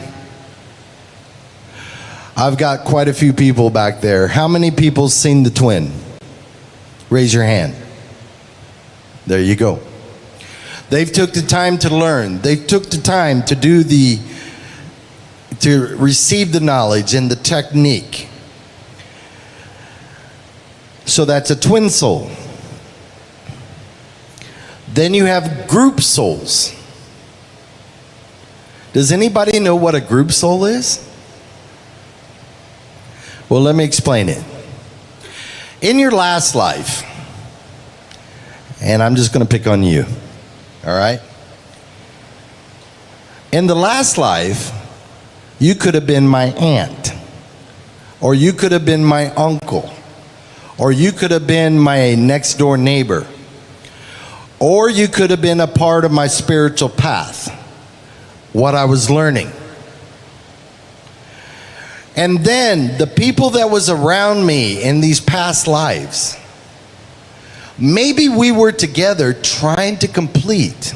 I've got quite a few people back there. How many people seen the twin? Raise your hand. There you go. They've took the time to learn. They took the time to receive the knowledge and the technique. So that's a twin soul. Then you have group souls. Does anybody know what a group soul is? Well, let me explain it. In your last life, and I'm just going to pick on you, all right? In the last life, you could have been my aunt, or you could have been my uncle, or you could have been my next door neighbor, or you could have been a part of my spiritual path, what I was learning. And then the people that was around me in these past lives, maybe we were together trying to complete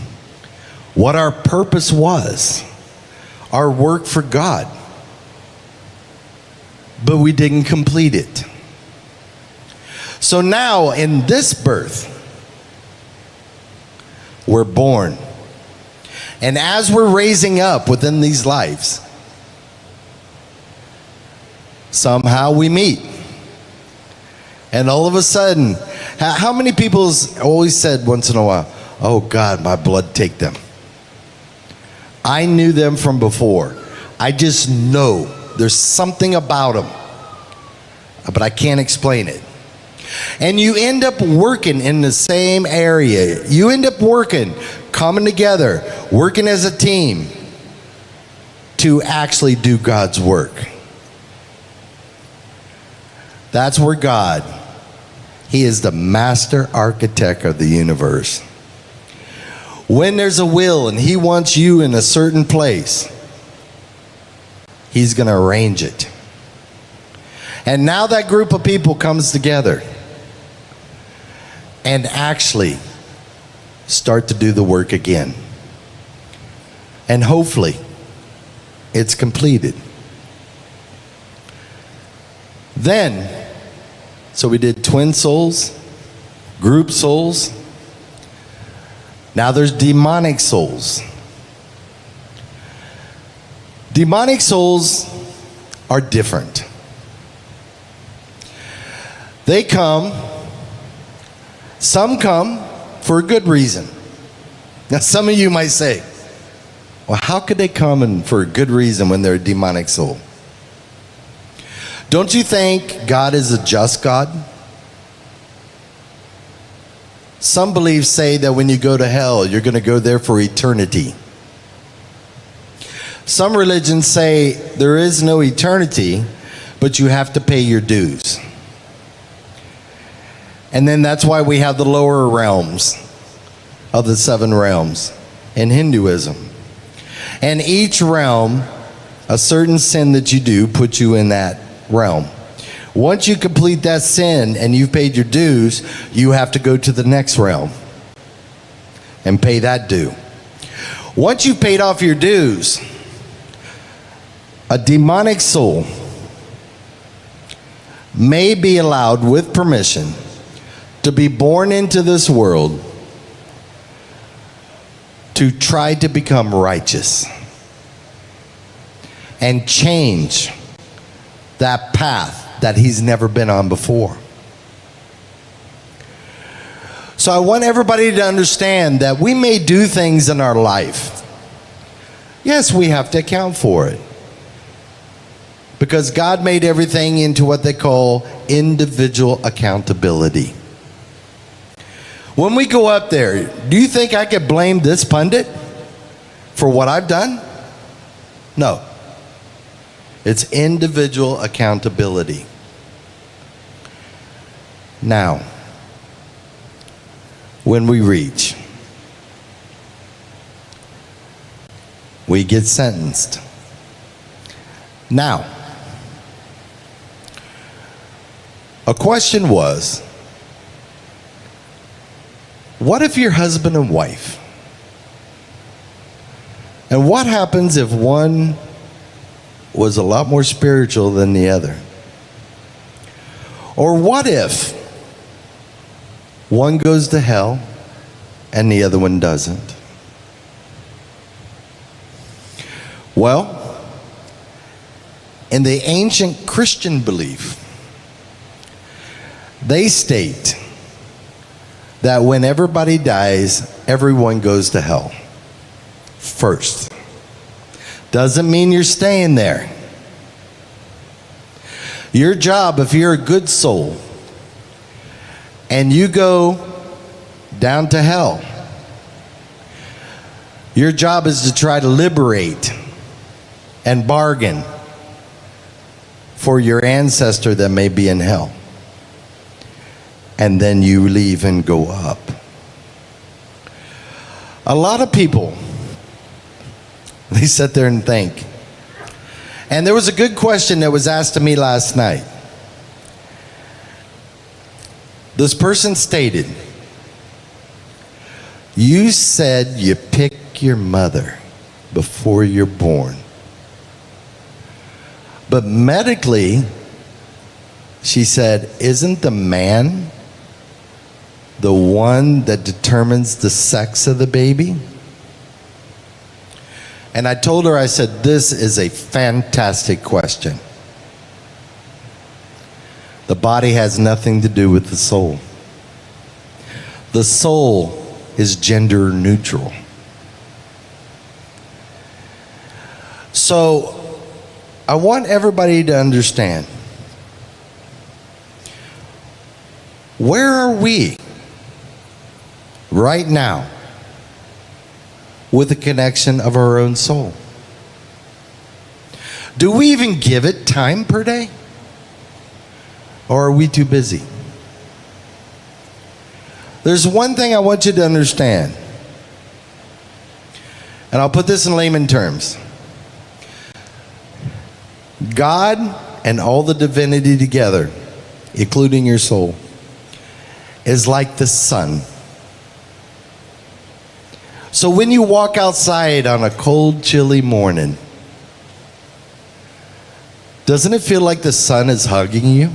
what our purpose was, our work for God, but we didn't complete it. So now in this birth, we're born. And as we're raising up within these lives, somehow we meet. And all of a sudden, how many people always said once in a while, oh God, my blood take them. I knew them from before. I just know there's something about them, but I can't explain it. And you end up working in the same area. You end up working, coming together, working as a team to actually do God's work. That's where God, He is the master architect of the universe. When there's a will and He wants you in a certain place, He's going to arrange it. And now that group of people comes together and actually start to do the work again. And hopefully, it's completed. Then, so we did twin souls, group souls. Now there's demonic souls. Demonic souls are different. They come, some come for a good reason. Now some of you might say, well, how could they come and for a good reason when they're a demonic soul? Don't you think God is a just God? Some beliefs say that when you go to hell, you're going to go there for eternity. Some religions say there is no eternity, but you have to pay your dues. And then that's why we have the lower realms of the 7 realms in Hinduism. And each realm, a certain sin that you do puts you in that realm. Once you complete that sin and you've paid your dues, you have to go to the next realm and pay that due. Once you've paid off your dues, a demonic soul may be allowed with permission to be born into this world to try to become righteous and change that path that he's never been on before. So I want everybody to understand that we may do things in our life. Yes, we have to account for it. Because God made everything into what they call individual accountability. When we go up there, do you think I could blame this pundit for what I've done? No. It's individual accountability. Now, when we reach, we get sentenced. Now, a question was, what if you're husband and wife? And what happens if one was a lot more spiritual than the other? Or what if one goes to hell and the other one doesn't? Well, in the ancient Christian belief, They state that when everybody dies, everyone goes to hell first. Doesn't mean you're staying there. Your job, if you're a good soul, and you go down to hell, your job is to try to liberate and bargain for your ancestor that may be in hell. And then you leave and go up. A lot of people, they sit there and think. And there was a good question that was asked to me last night. This person stated, you said you pick your mother before you're born. But medically, she said, isn't the man the one that determines the sex of the baby? And I told her, I said, this is a fantastic question. The body has nothing to do with the soul. The soul is gender neutral. So, I want everybody to understand, where are we right now with the connection of our own soul? Do we even give it time per day? Or are we too busy? There's one thing I want you to understand, and I'll put this in layman terms. God and all the divinity together, including your soul, is like the sun. So when you walk outside on a cold, chilly morning, doesn't it feel like the sun is hugging you?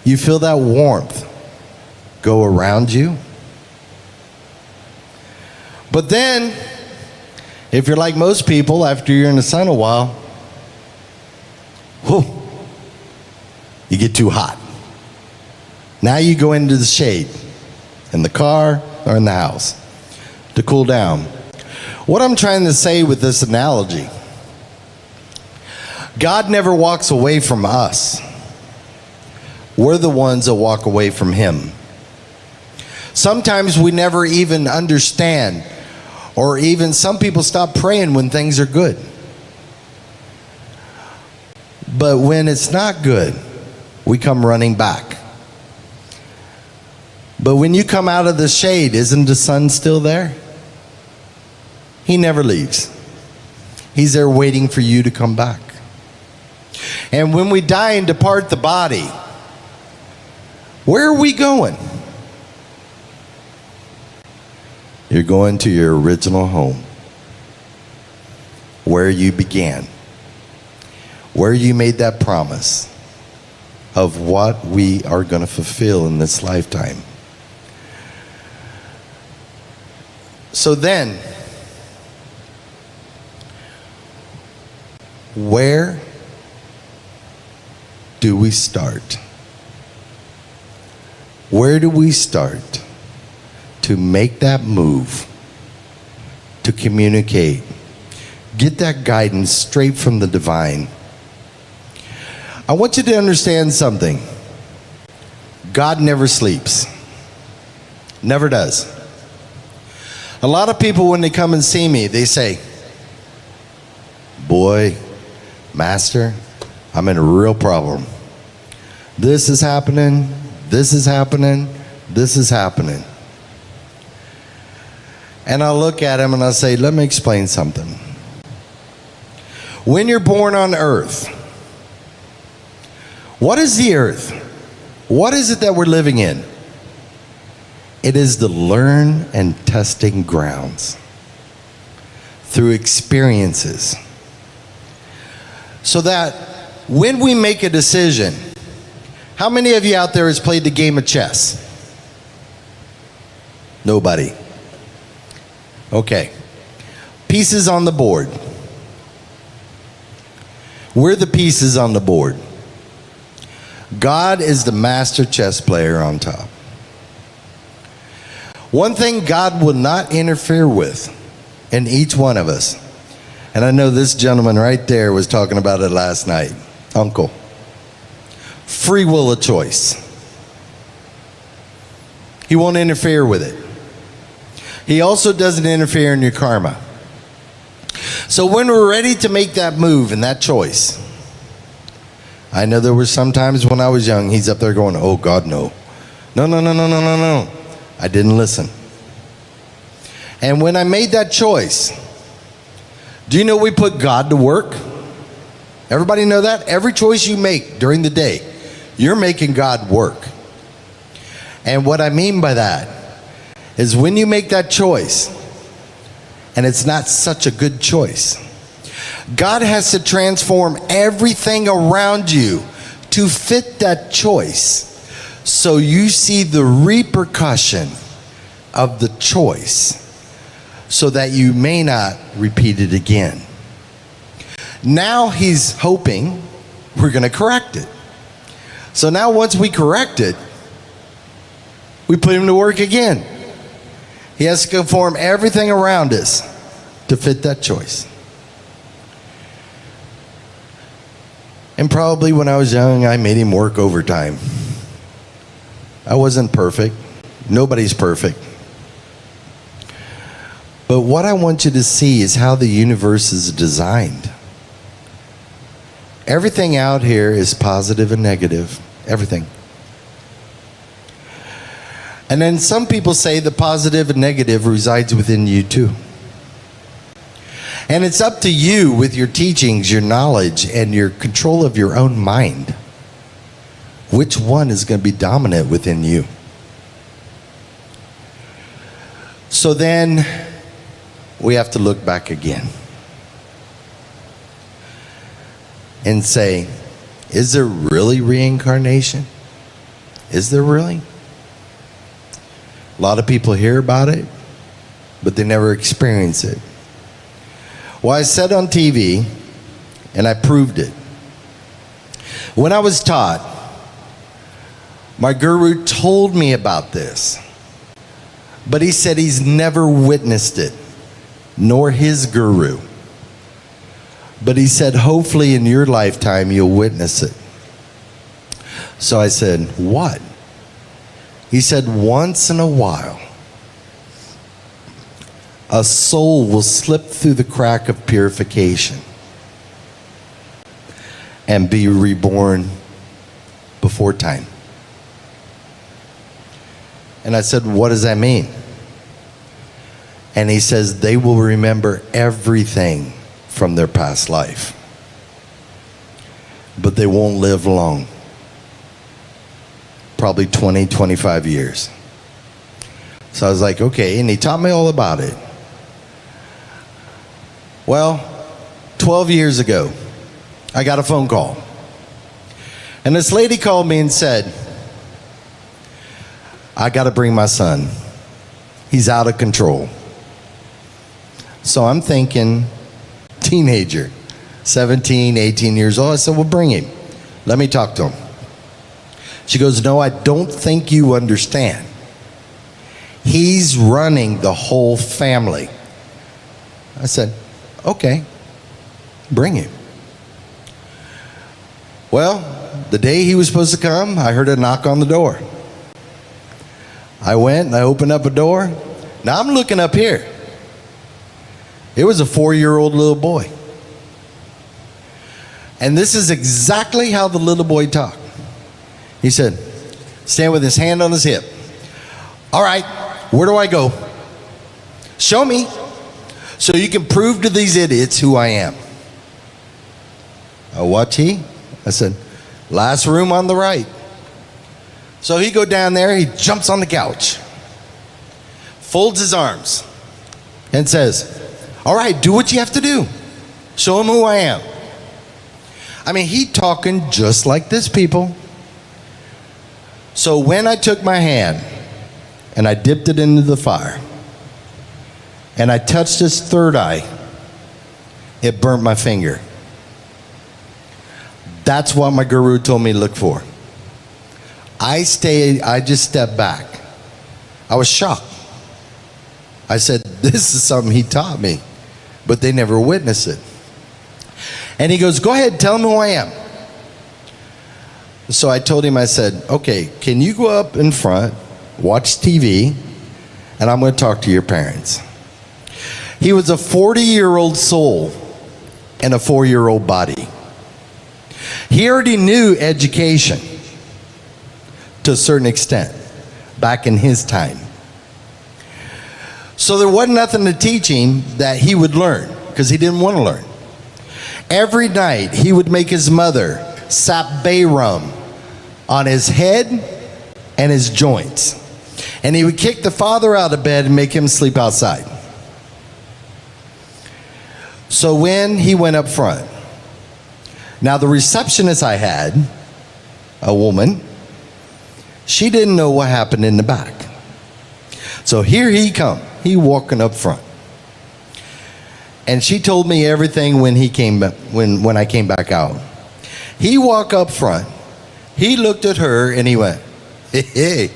You feel that warmth go around you. But then, if you're like most people, after you're in the sun a while, whew, you get too hot. Now you go into the shade, in the car or in the house, to cool down. What I'm trying to say with this analogy, God never walks away from us. We're the ones that walk away from Him. Sometimes we never even understand, or even some people stop praying when things are good. But when it's not good, we come running back. But when you come out of the shade, isn't the sun still there? He never leaves. He's there waiting for you to come back. And when we die and depart the body, where are we going? You're going to your original home, where you began, where you made that promise of what we are going to fulfill in this lifetime. So then, where do we start? Where do we start to make that move, to communicate, get that guidance straight from the divine? I want you to understand something. God never sleeps. Never does. A lot of people, when they come and see me, they say, boy, Master, I'm in a real problem. This is happening, this is happening, this is happening. And I'll look at him and I'll say, let me explain something. When you're born on earth, what is the earth? What is it that we're living in? It is the learn and testing grounds through experiences. So that when we make a decision, how many of you out there has played the game of chess? Nobody. Okay. Pieces on the board. We're the pieces on the board. God is the master chess player on top. One thing God will not interfere with in each one of us, and I know this gentleman right there was talking about it last night, Uncle. Free will of choice. He won't interfere with it. He also doesn't interfere in your karma. So when we're ready to make that move and that choice, I know there were some times when I was young, he's up there going, oh God, no. No, no, no, no, no, no, no. I didn't listen. And when I made that choice, do you know we put God to work? Everybody know that? Every choice you make during the day, you're making God work. And what I mean by that is when you make that choice, and it's not such a good choice, God has to transform everything around you to fit that choice, so you see the repercussion of the choice, so that you may not repeat it again. Now he's hoping we're going to correct it. So now once we correct it, we put him to work again. He has to conform everything around us to fit that choice. And probably when I was young, I made him work overtime. I wasn't perfect. Nobody's perfect. But what I want you to see is how the universe is designed. Everything out here is positive and negative. Everything. And then some people say the positive and negative resides within you too. And it's up to you with your teachings, your knowledge, and your control of your own mind, which one is going to be dominant within you. So then we have to look back again and say, is there really reincarnation? Is there really? A lot of people hear about it, but they never experience it. Well, I said on TV, and I proved it. When I was taught, my guru told me about this, but he said he's never witnessed it, nor his guru. But he said, hopefully in your lifetime you'll witness it. So I said, what? He said, once in a while, a soul will slip through the crack of purification and be reborn before time. And I said, what does that mean? And he says, they will remember everything from their past life, but they won't live long. Probably 20, 25 years. So I was like, okay, and he taught me all about it. Well, 12 years ago, I got a phone call. And this lady called me and said, I got to bring my son. He's out of control. So I'm thinking, teenager, 17, 18 years old. I said, well, bring him. Let me talk to him. She goes, no, I don't think you understand. He's running the whole family. I said, okay, bring him. Well, the day he was supposed to come, I heard a knock on the door. I went and I opened up a door. Now I'm looking up here. It was a 4-year-old little boy. And this is exactly how the little boy talked. He said, stand with his hand on his hip. All right, where do I go? Show me, so you can prove to these idiots who I am. What he? I said, last room on the right. So he go down there, he jumps on the couch, folds his arms, and says, all right, do what you have to do. Show him who I am. I mean, he talking just like this, people. So when I took my hand and I dipped it into the fire and I touched his third eye, it burnt my finger. That's what my guru told me to look for. I just stepped back. I was shocked. I said, this is something he taught me, but they never witnessed it. And he goes, go ahead, tell them who I am. So I told him, I said, okay, can you go up in front, watch TV, and I'm going to talk to your parents. He was a 40-year-old soul in a 4-year-old body. He already knew education to a certain extent back in his time. So there wasn't nothing to teach him that he would learn, because he didn't want to learn. Every night he would make his mother sap bay rum on his head and his joints. And he would kick the father out of bed and make him sleep outside. So when he went up front, now the receptionist I had, a woman, she didn't know what happened in the back. So here he come, he walking up front. And she told me everything when he came when I came back out. He walked up front, he looked at her and he went, hey,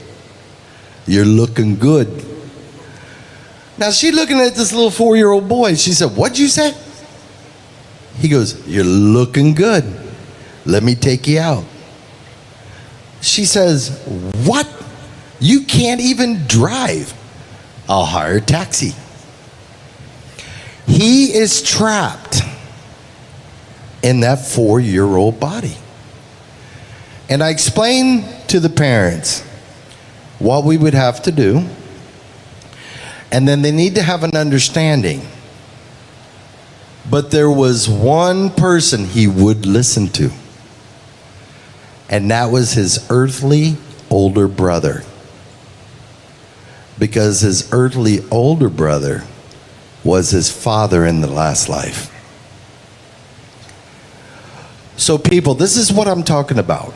you're looking good. Now she looking at this little 4-year-old boy. She said, what'd you say? He goes, you're looking good. Let me take you out. She says, what? You can't even drive. I'll hire a taxi. He is trapped in that 4-year-old body. And I explained to the parents what we would have to do. And then they need to have an understanding. But there was one person he would listen to. And that was his earthly older brother. Because his earthly older brother was his father in the last life. So people, this is what I'm talking about.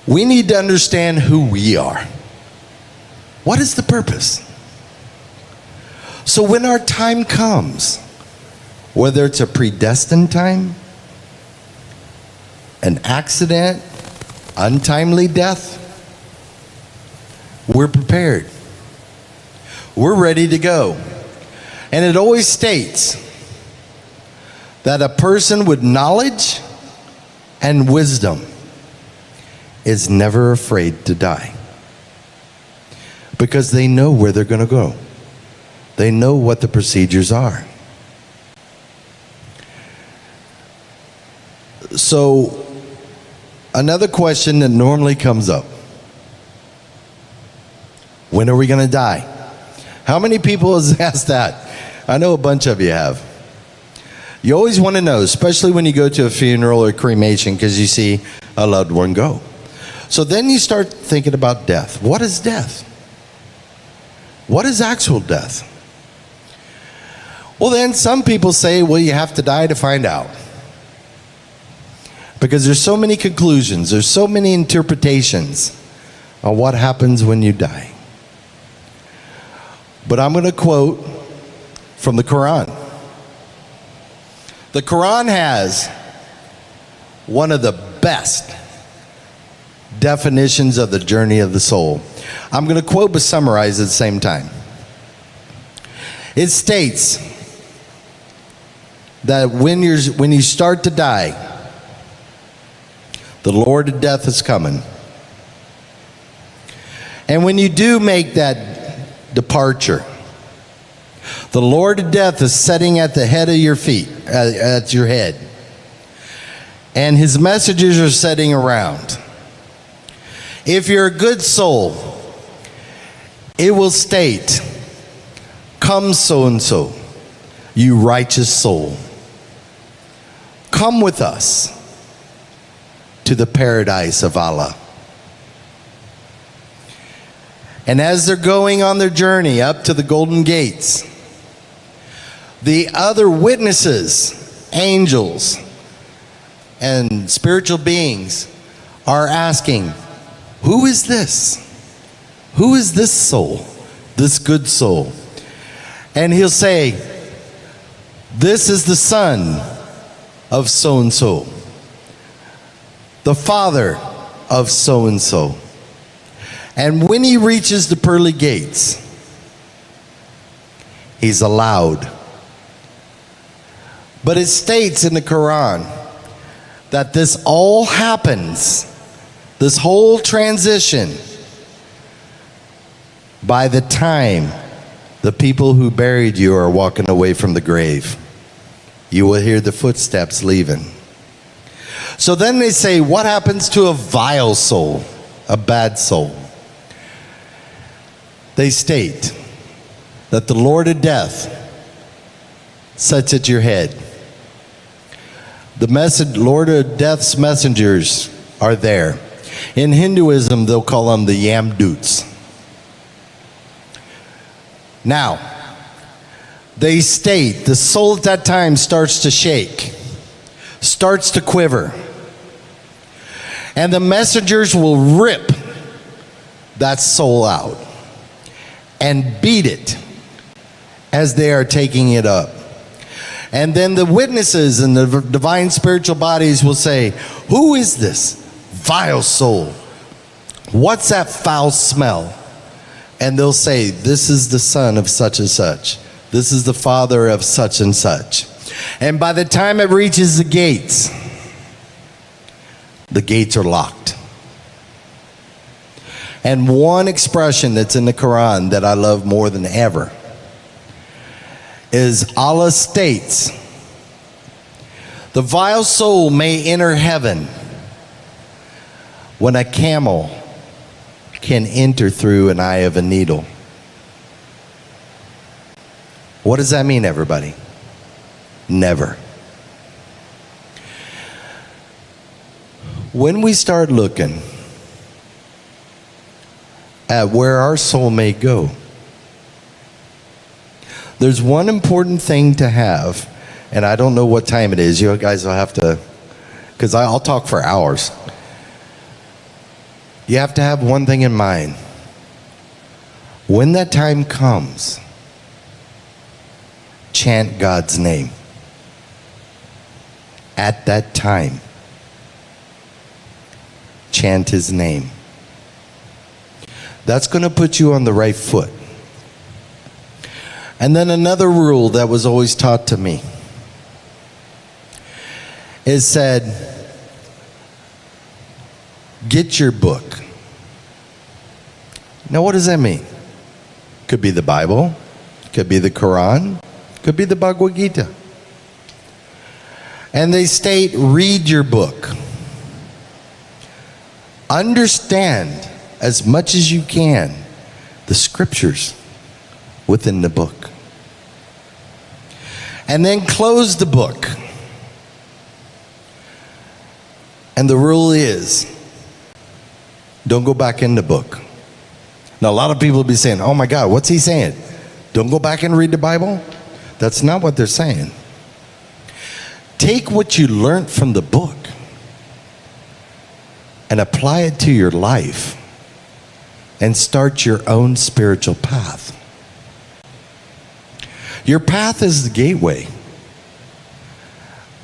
We need to understand who we are. What is the purpose? So when our time comes, whether it's a predestined time, an accident, untimely death, we're prepared. We're ready to go. And it always states that a person with knowledge and wisdom is never afraid to die. Because they know where they're going to go. They know what the procedures are. So, another question that normally comes up. When are we going to die? How many people has asked that? I know a bunch of you have. You always want to know, especially when you go to a funeral or cremation, because you see a loved one go. So then you start thinking about death. What is death? What is actual death? Well, then some people say, well, you have to die to find out. Because there's so many conclusions, there's so many interpretations on what happens when you die. But I'm going to quote from the Quran. The Quran has one of the best definitions of the journey of the soul. I'm going to quote but summarize at the same time. It states that when you start to die, the Lord of death is coming. And when you do make that departure, the Lord of death is sitting at the head of your feet, at your head. And his messengers are sitting around. If you're a good soul, it will state, come so-and-so, you righteous soul. Come with us to the paradise of Allah. And as they're going on their journey up to the golden gates, the other witnesses, angels, and spiritual beings are asking, who is this? Who is this soul? This good soul? And he'll say, this is the son of so-and-so. the father of so and so. And when he reaches the pearly gates, he's allowed. But it states in the Quran that this all happens, this whole transition, by the time the people who buried you are walking away from the grave. You will hear the footsteps leaving. So then they say, what happens to a vile soul, a bad soul? They state that the Lord of Death sits at your head. The Lord of Death's messengers are there. In Hinduism, they'll call them the Yamdoots. Now, they state the soul at that time starts to shake, starts to quiver, and the messengers will rip that soul out and beat it as they are taking it up. And then the witnesses and the divine spiritual bodies will say, who is this vile soul? What's that foul smell? And they'll say, this is the son of such and such. This is the father of such and such. And by the time it reaches the gates are locked. And one expression that's in the Quran that I love more than ever is Allah states, the vile soul may enter heaven when a camel can enter through an eye of a needle. What does that mean, everybody? Never. When we start looking at where our soul may go, there's one important thing to have, and I don't know what time it is. You guys will have to, because I'll talk for hours. You have to have one thing in mind. When that time comes, chant God's name. At that time, chant his name. That's going to put you on the right foot. And then another rule that was always taught to me is said, get your book. Now what does that mean? Could be the Bible, could be the Quran, could be the Bhagavad Gita. And they state, read your book. Understand as much as you can the scriptures within the book. And then close the book. And the rule is, don't go back in the book. Now a lot of people will be saying, oh my God, what's he saying? Don't go back and read the Bible? That's not what they're saying. Take what you learned from the book and apply it to your life and start your own spiritual path. Your path is the gateway.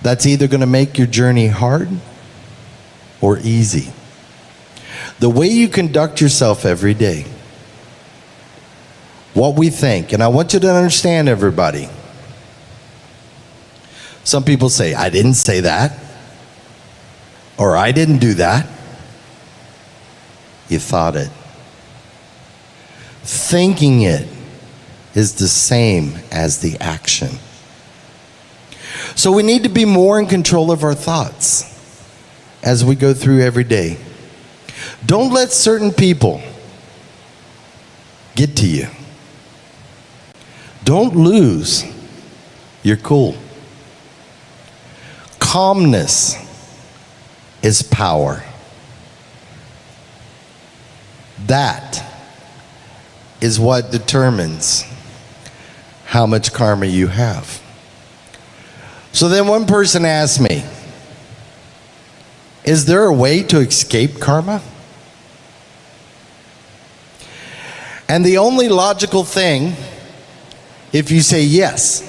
That's either going to make your journey hard or easy. The way you conduct yourself every day, what we think, and I want you to understand, everybody. Some people say, I didn't say that, or I didn't do that. You thought it. Thinking it is the same as the action. So we need to be more in control of our thoughts as we go through every day. Don't let certain people get to you. Don't lose your cool. Calmness is power. That is what determines how much karma you have. So then one person asked me, is there a way to escape karma? And the only logical thing, if you say yes,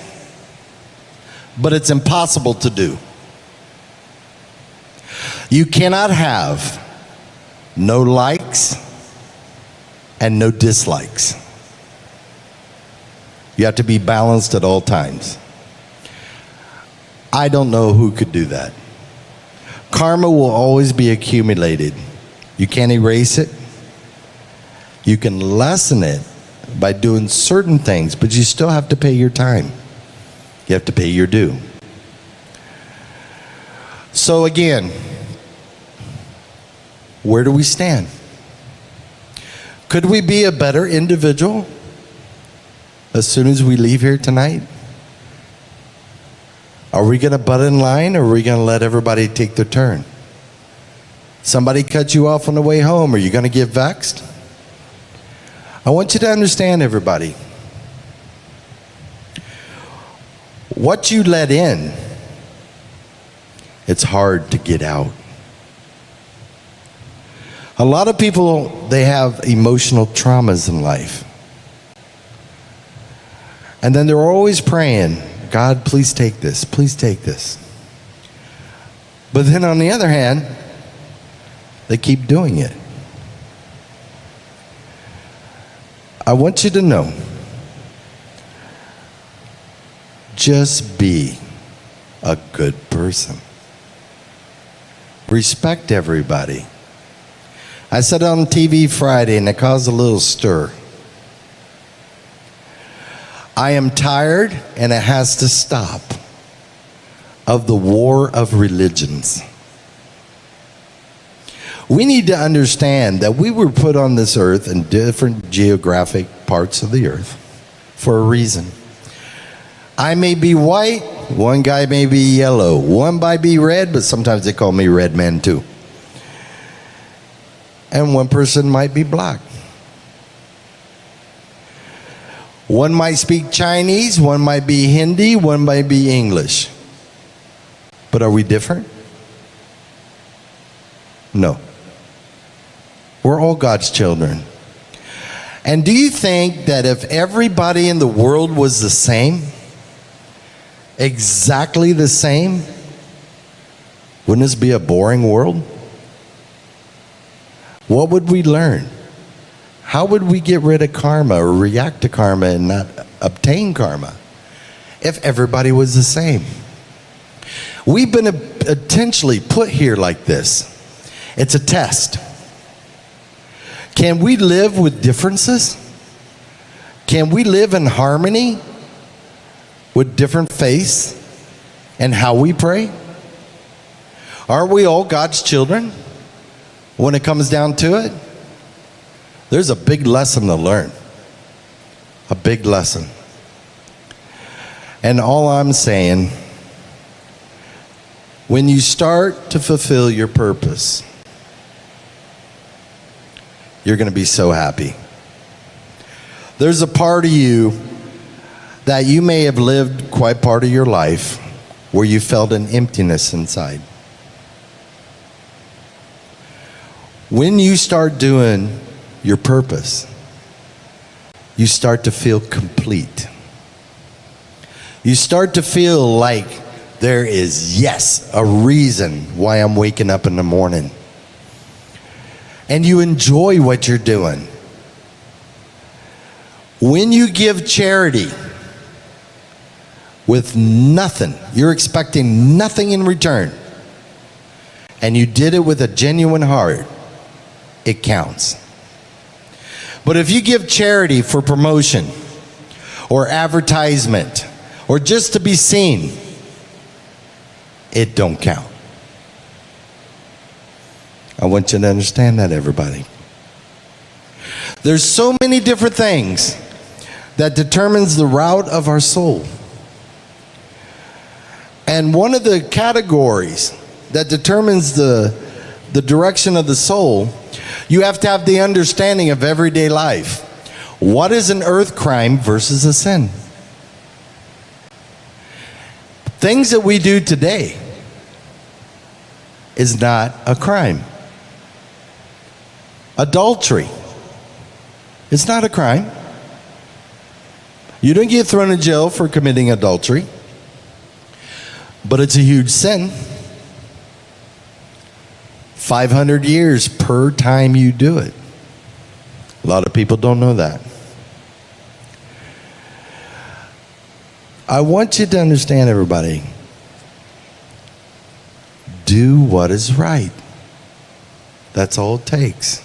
but it's impossible to do. You cannot have no likes and no dislikes. You have to be balanced at all times. I don't know who could do that. Karma will always be accumulated. You can't erase it. You can lessen it by doing certain things, but you still have to pay your time. You have to pay your due. So again, where do we stand? Could we be a better individual as soon as we leave here tonight? Are we going to butt in line, or are we going to let everybody take their turn? Somebody cut you off on the way home. Are you going to get vexed? I want you to understand, everybody. What you let in, it's hard to get out. A lot of people, they have emotional traumas in life. And then they're always praying, God, please take this. Please take this. But then on the other hand, they keep doing it. I want you to know, just be a good person. Respect everybody. I said it on TV Friday and it caused a little stir. I am tired, and it has to stop, of the war of religions. We need to understand that we were put on this earth in different geographic parts of the earth for a reason. I may be white, one guy may be yellow, one might be red, but sometimes they call me red man too. And one person might be black. One might speak Chinese, one might be Hindi, one might be English. But are we different? No. We're all God's children. And do you think that if everybody in the world was the same, exactly the same, wouldn't this be a boring world? What would we learn? How would we get rid of karma or react to karma and not obtain karma if everybody was the same? We've been intentionally put here like this. It's a test. Can we live with differences? Can we live in harmony with different faiths and how we pray? Aren't we all God's children when it comes down to it? There's a big lesson to learn. A big lesson. And all I'm saying, when you start to fulfill your purpose, you're going to be so happy. There's a part of you that you may have lived quite part of your life where you felt an emptiness inside. When you start doing your purpose, you start to feel complete. You start to feel like there is, yes, a reason why I'm waking up in the morning. And you enjoy what you're doing. When you give charity with nothing, you're expecting nothing in return, and you did it with a genuine heart, it counts. But if you give charity for promotion or advertisement or just to be seen, it don't count. I want you to understand that, everybody. There's so many different things that determines the route of our soul. And one of the categories that determines the direction of the soul, you have to have the understanding of everyday life. What is an earth crime versus a sin? Things that we do today is not a crime. Adultery, it's not a crime. You don't get thrown in jail for committing adultery, but it's a huge sin. 500 years per time you do it. A lot of people don't know that. I want you to understand, everybody, do what is right. That's all it takes.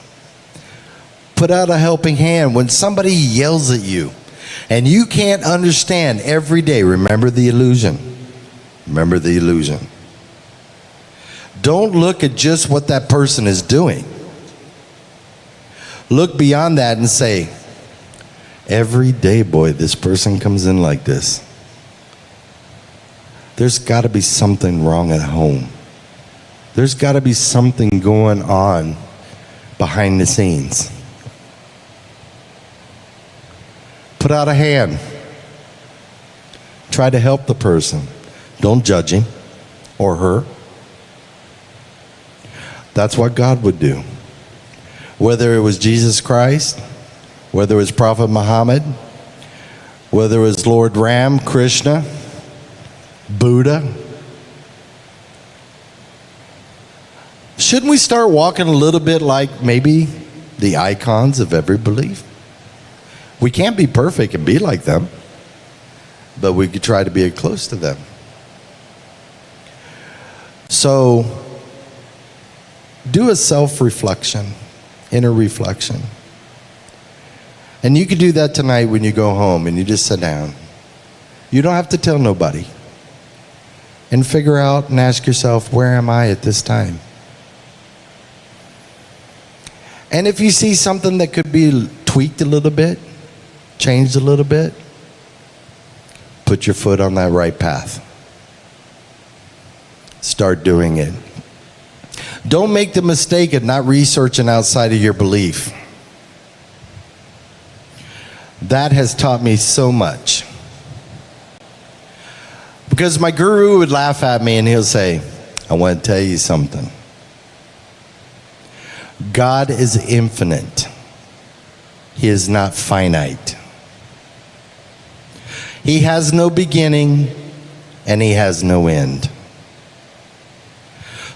Put out a helping hand when somebody yells at you and you can't understand every day. Remember the illusion. Remember the illusion. Don't look at just what that person is doing. Look beyond that and say, every day, boy, this person comes in like this. There's got to be something wrong at home. There's got to be something going on behind the scenes. Put out a hand. Try to help the person. Don't judge him or her. That's what God would do. Whether it was Jesus Christ, whether it was Prophet Muhammad, whether it was Lord Ram, Krishna, Buddha. Shouldn't we start walking a little bit like maybe the icons of every belief? We can't be perfect and be like them, but we could try to be close to them. So, do a self-reflection, inner reflection. And you can do that tonight when you go home and you just sit down. You don't have to tell nobody. And figure out and ask yourself, where am I at this time? And if you see something that could be tweaked a little bit, changed a little bit, put your foot on that right path. Start doing it. Don't make the mistake of not researching outside of your belief. That has taught me so much. Because my guru would laugh at me and he'll say, I want to tell you something. God is infinite. He is not finite. He has no beginning and he has no end.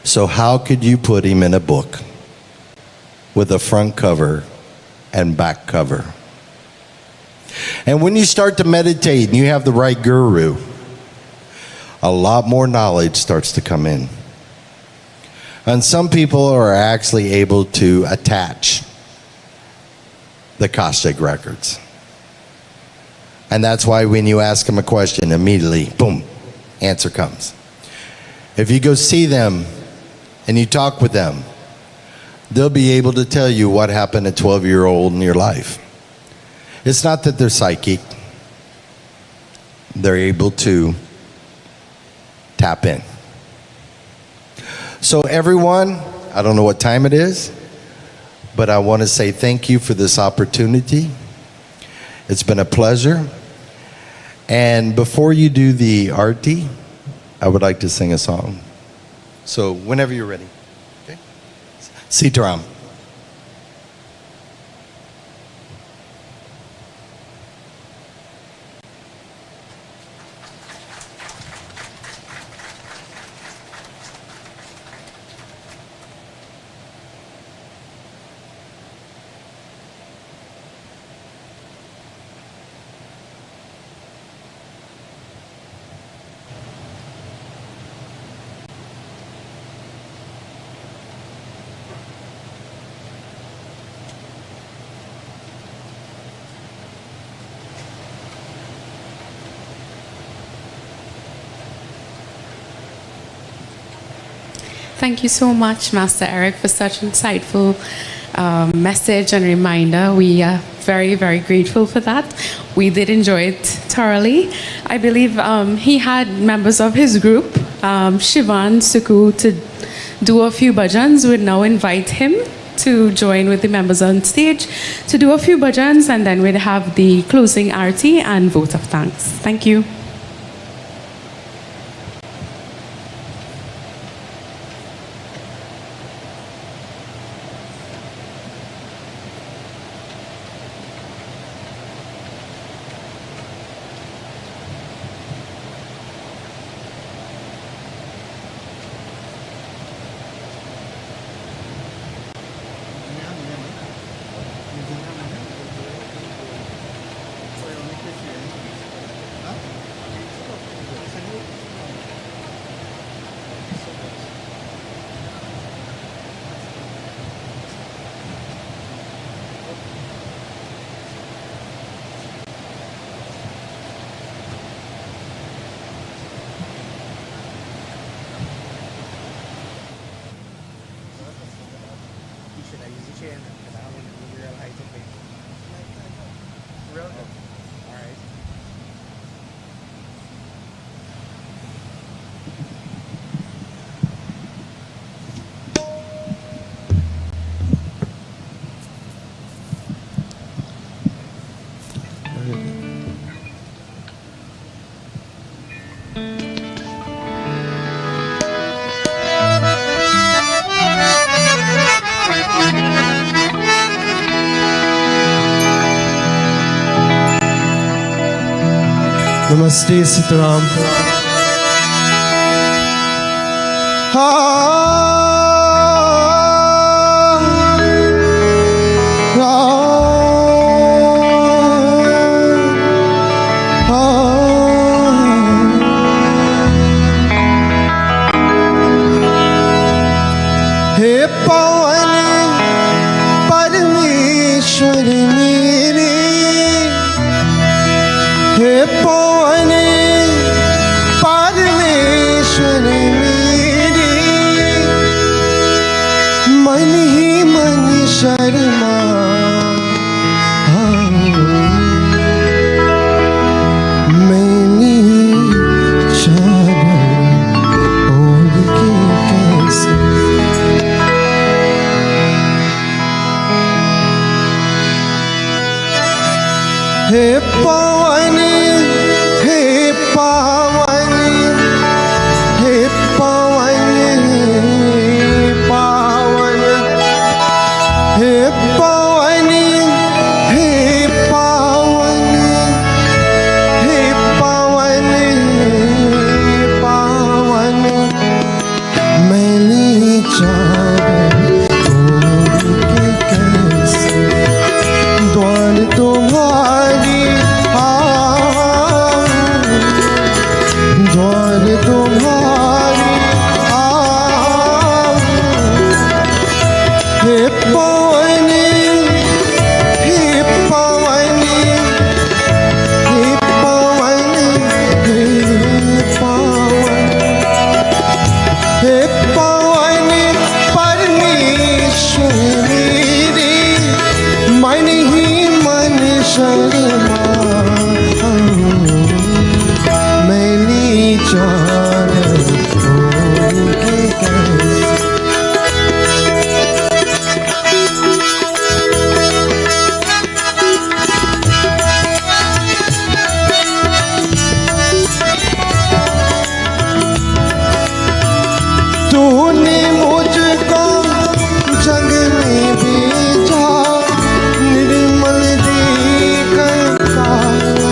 So how could you put him in a book with a front cover and back cover? And when you start to meditate and you have the right guru, a lot more knowledge starts to come in. And some people are actually able to attach the Akashic records. And that's why when you ask them a question, immediately, boom, answer comes. If you go see them and you talk with them, they'll be able to tell you what happened at 12-year-old in your life. It's not that they're psychic. They're able to tap in. So everyone, I don't know what time it is, but I want to say thank you for this opportunity. It's been a pleasure. And before you do the arti, I would like to sing a song. So whenever you're ready. Okay? Sitaram. Thank you so much, Master Eric, for such insightful message and reminder. We are very, very grateful for that. We did enjoy it thoroughly. I believe he had members of his group, Shivan, Suku, to do a few bhajans. We'd now invite him to join with the members on stage to do a few bhajans, and then we'd have the closing arti and vote of thanks. Thank you. chin, because I want to real high to face. Real good. All right. नमस्ते सीताराम। हे पवन परमेश्वर मेरे, हे पवन परमेश्वर मेरे, मन ही मन शर्मा मैंने चादर ओढ़ के कैसे हे पवन, हे पावन, हे पवन, हे पावन, हे पवन, हे पावन, हे पवन, हे पावन, मैंने चादर ओढ़ के कैसे द्वार तुम्हारी द्वार तुम्हारी हे पवन, हे पवन, हे पवन, हे पावन, हे पवन परमेश्वर मेरे, मन ही मन शर्मा मैंने चादर ओढ़ के कैसे तूने मुझको जग में भेजा, निर्मल देकर काया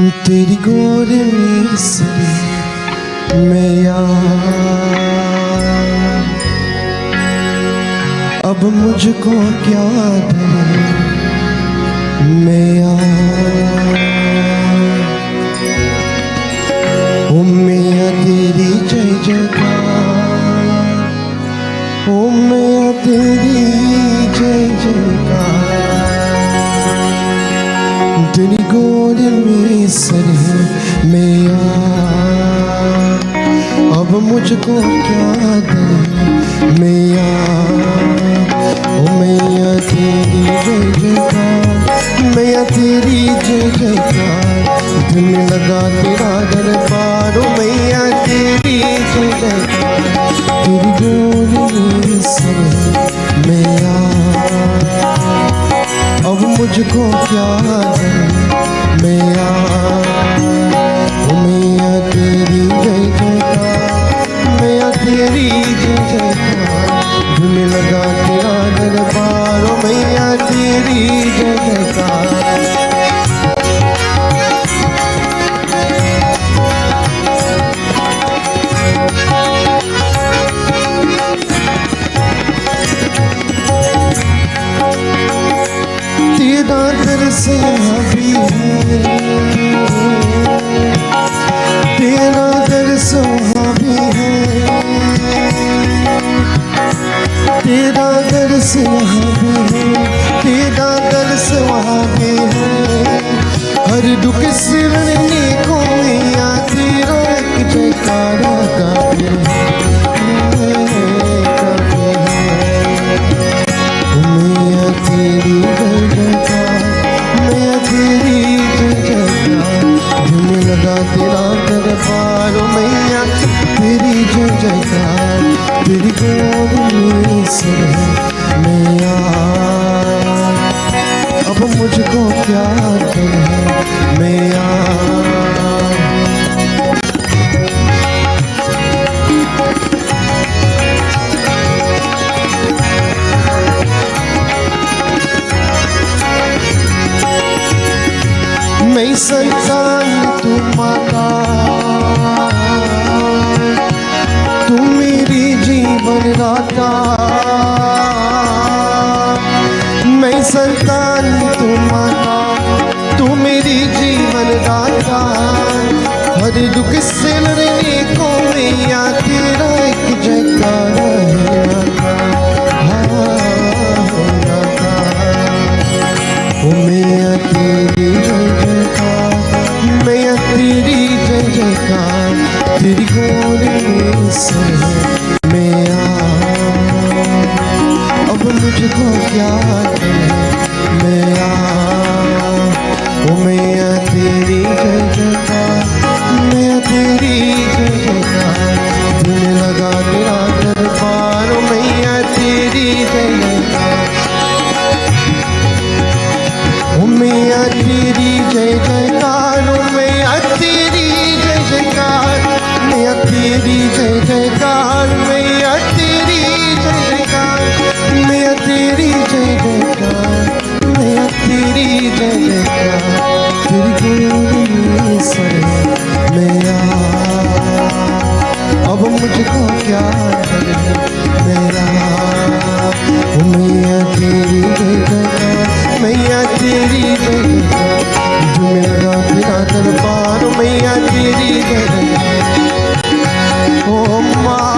तेरी गोद में सरी मैया, अब मुझको क्या डर मैया। ओ मैया तेरी जय जयकार, ओ मैया तेरी जय जयकार। तेरी गोद में सर है मैया, अब मुझको क्या डर मैया। ओ मैया तेरी जय जयकार, मैया तेरी जय जयकार। दिल में लगा तेरा दरबार, ओ मैया तेरी जय जयकार। तेरी गोद में सर है मैया, अब मुझको क्या डर मैया। ओ मैया तेरी जय जयकार, मैया तेरी जय जयकार। दिल में लगा तेरा दरबार, ओ मैया तेरी जय जयकार। तेरा दर्स भी है, तेरा दर्स भी है, तेरा दर्स भी है, तेरा दर्स भी है। हर दुख सिरने को मैया तेरा एक जयकारा काफी है, काफी है। मैया तेरी जय जयकार, मैया तेरी जय जयकार। दिल में लगा तेरा दरबार, ओ मैया तेरी जय जयकार। तेरी गोद में सर है मैया, अब मुझको क्या डर है मैया। मैं संतान तू माता, तू मेरी जीवन दाता। मैं संतान तू माता, तू मेरी जीवन दाता। हर दुख से लड़ने को मैया तेरा एक जयकारा है नाता, हाँ नाता। ओ मैया तेरी जय जयकार, मैया तेरी जय जयकार। तेरी गोद में सर है मैया, अब मुझको क्या डर मैया। ओ मैया तेरी जय जयकार, मैया तेरी जय जयकार। दिल में लगा तेरा दरबार, ओ मैया तेरी जय जयकार। ओ मैया तेरी जय जयकार, ओ मैया तेरी जय जयकार। मैया तेरी जय जयकार, मैया तेरी जय जयकार। मैया तेरी जय जयकार, मैया तेरी जय जयकार। तेरी गोद में सर है मैया, अब मुझको क्या डर है मेरा। ओ मैया तेरी जय जयकार, मैया तेरी जय जयकार। जो मेरा तेरा दरबार, मैया तेरी जय जयकार। ओ माँ,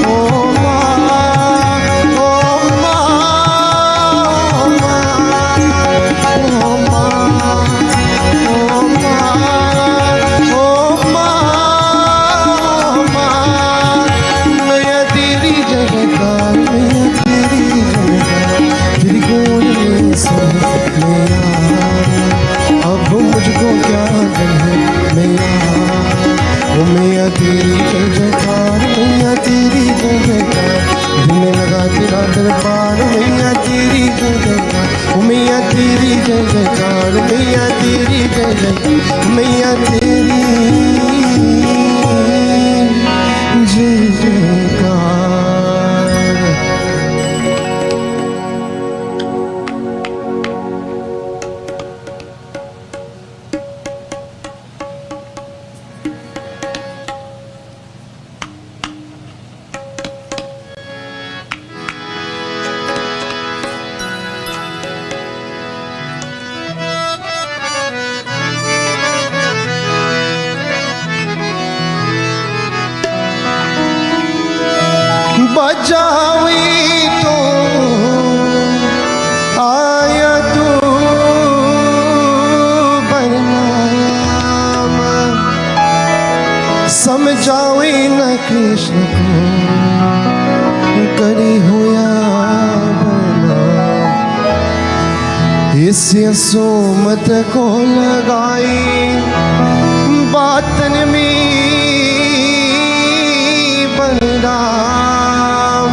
ओ माँ, ओ माँ, ओ माँ, ओ माँ, ओ माँ, ओ माँ। मैया तेरी जय जयकार, मैया तेरी जय जयकार। तेरी गोद में सर है मैया, अब मुझको क्या डर है मैया। ओ मैया तेरी जय जयकार, मैया तेरी जय जयकार। दिल में लगा तेरा दरबार, मैया तेरी जय जयकार। ओ मैया तेरी जय जयकार, मैया तेरी जय जयकार। मैया तेरी जय जयकार। जावी तो आया तू बरनाम समझावी न कृष्ण को करी होया बरनाम इस सोमत को लगाई बातन में बलराम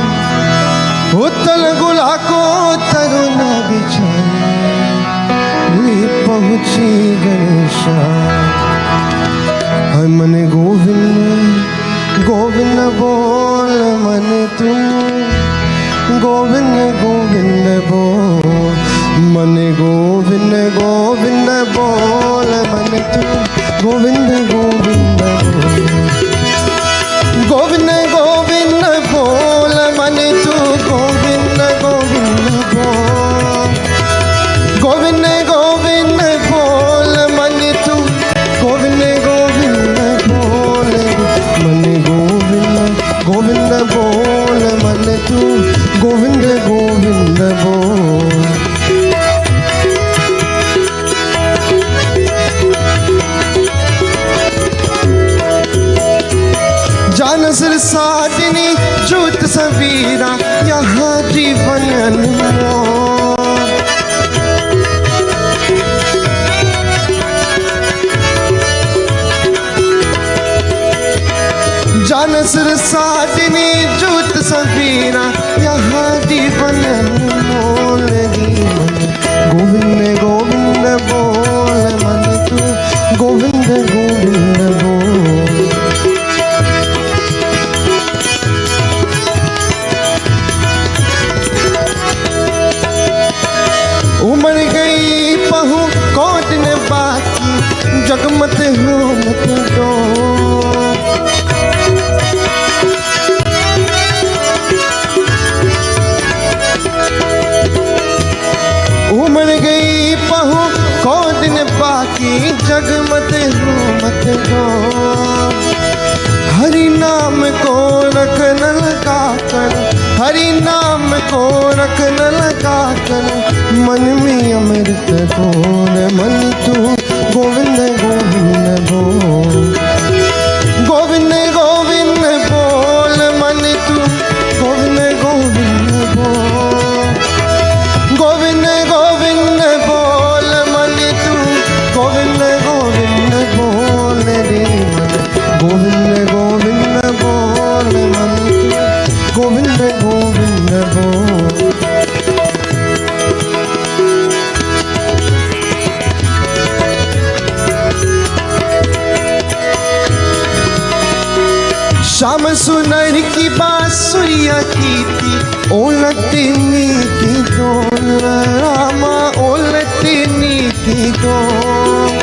उतल गुला को तरुण बिछाई पहुंची गणेशा हर मन गोविंद गोविंद बोल मन तू गोविंद गोविंद बोल मन गोविंद गोविंद बोल मन तू गोविंद गोविंद गोविंद गोविंद बोल मन तू गोविंद गोविंद बोल गोविंद गोविंद बोल मन तू गोविंद गोविंद बोल मन गोविंद गोविंद बोल मन तू गोविंद गोविंद बोल जानसर साजनी जूत सबीरा यहाँ जीवन अनमोल जानसर साजनी जूत सबीरा यहाँ जीवन अनमोल गोविंद गोविंद बोल मन तू गोविंद गोविंद बोल उमड़ गई पहू कोट ने बाकी जगमत हो मत दो उमड़ गई पहू कोट ने बाकी जगमत हो मत दो हरि नाम को रख न लगा कर हरि नाम को रख न लगा कर मन में अमृत बोल मन तू गोविंद गोविंद बोल गोविंद गोविंद बोल मन तू गोविंद गोविंद बोल गोविंद गोविंद बोल मन तू गोविंद गोविंद बोल रे मन गोविंद गोविंद बोल मन तू गोविंद गोविंद बोल शाम सुनर की बांसुरिया की थी ओलटनी की डोल रामा ओलटनी की डोल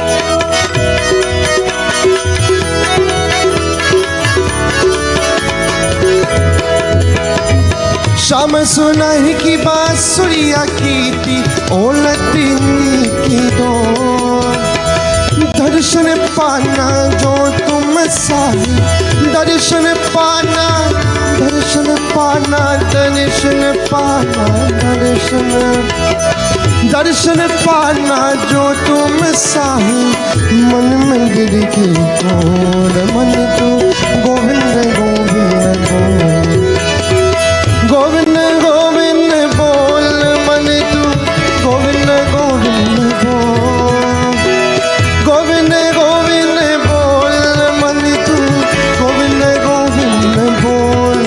शाम सुनर की बांसुरिया की थी ओलटनी की डोल दर्शन पाना जो तुम साही दर्शन पाना दर्शन पाना दर्शन पाना दर्शन दर्शन पाना जो तुम साही मन मंदिर की गोर मन तू गोविंद गोविंद गोविंद गोविंद बोल मन तू गोविंद गोविंद बोल गोविंद गोविंद बोल मन तू गोविंद गोविंद बोल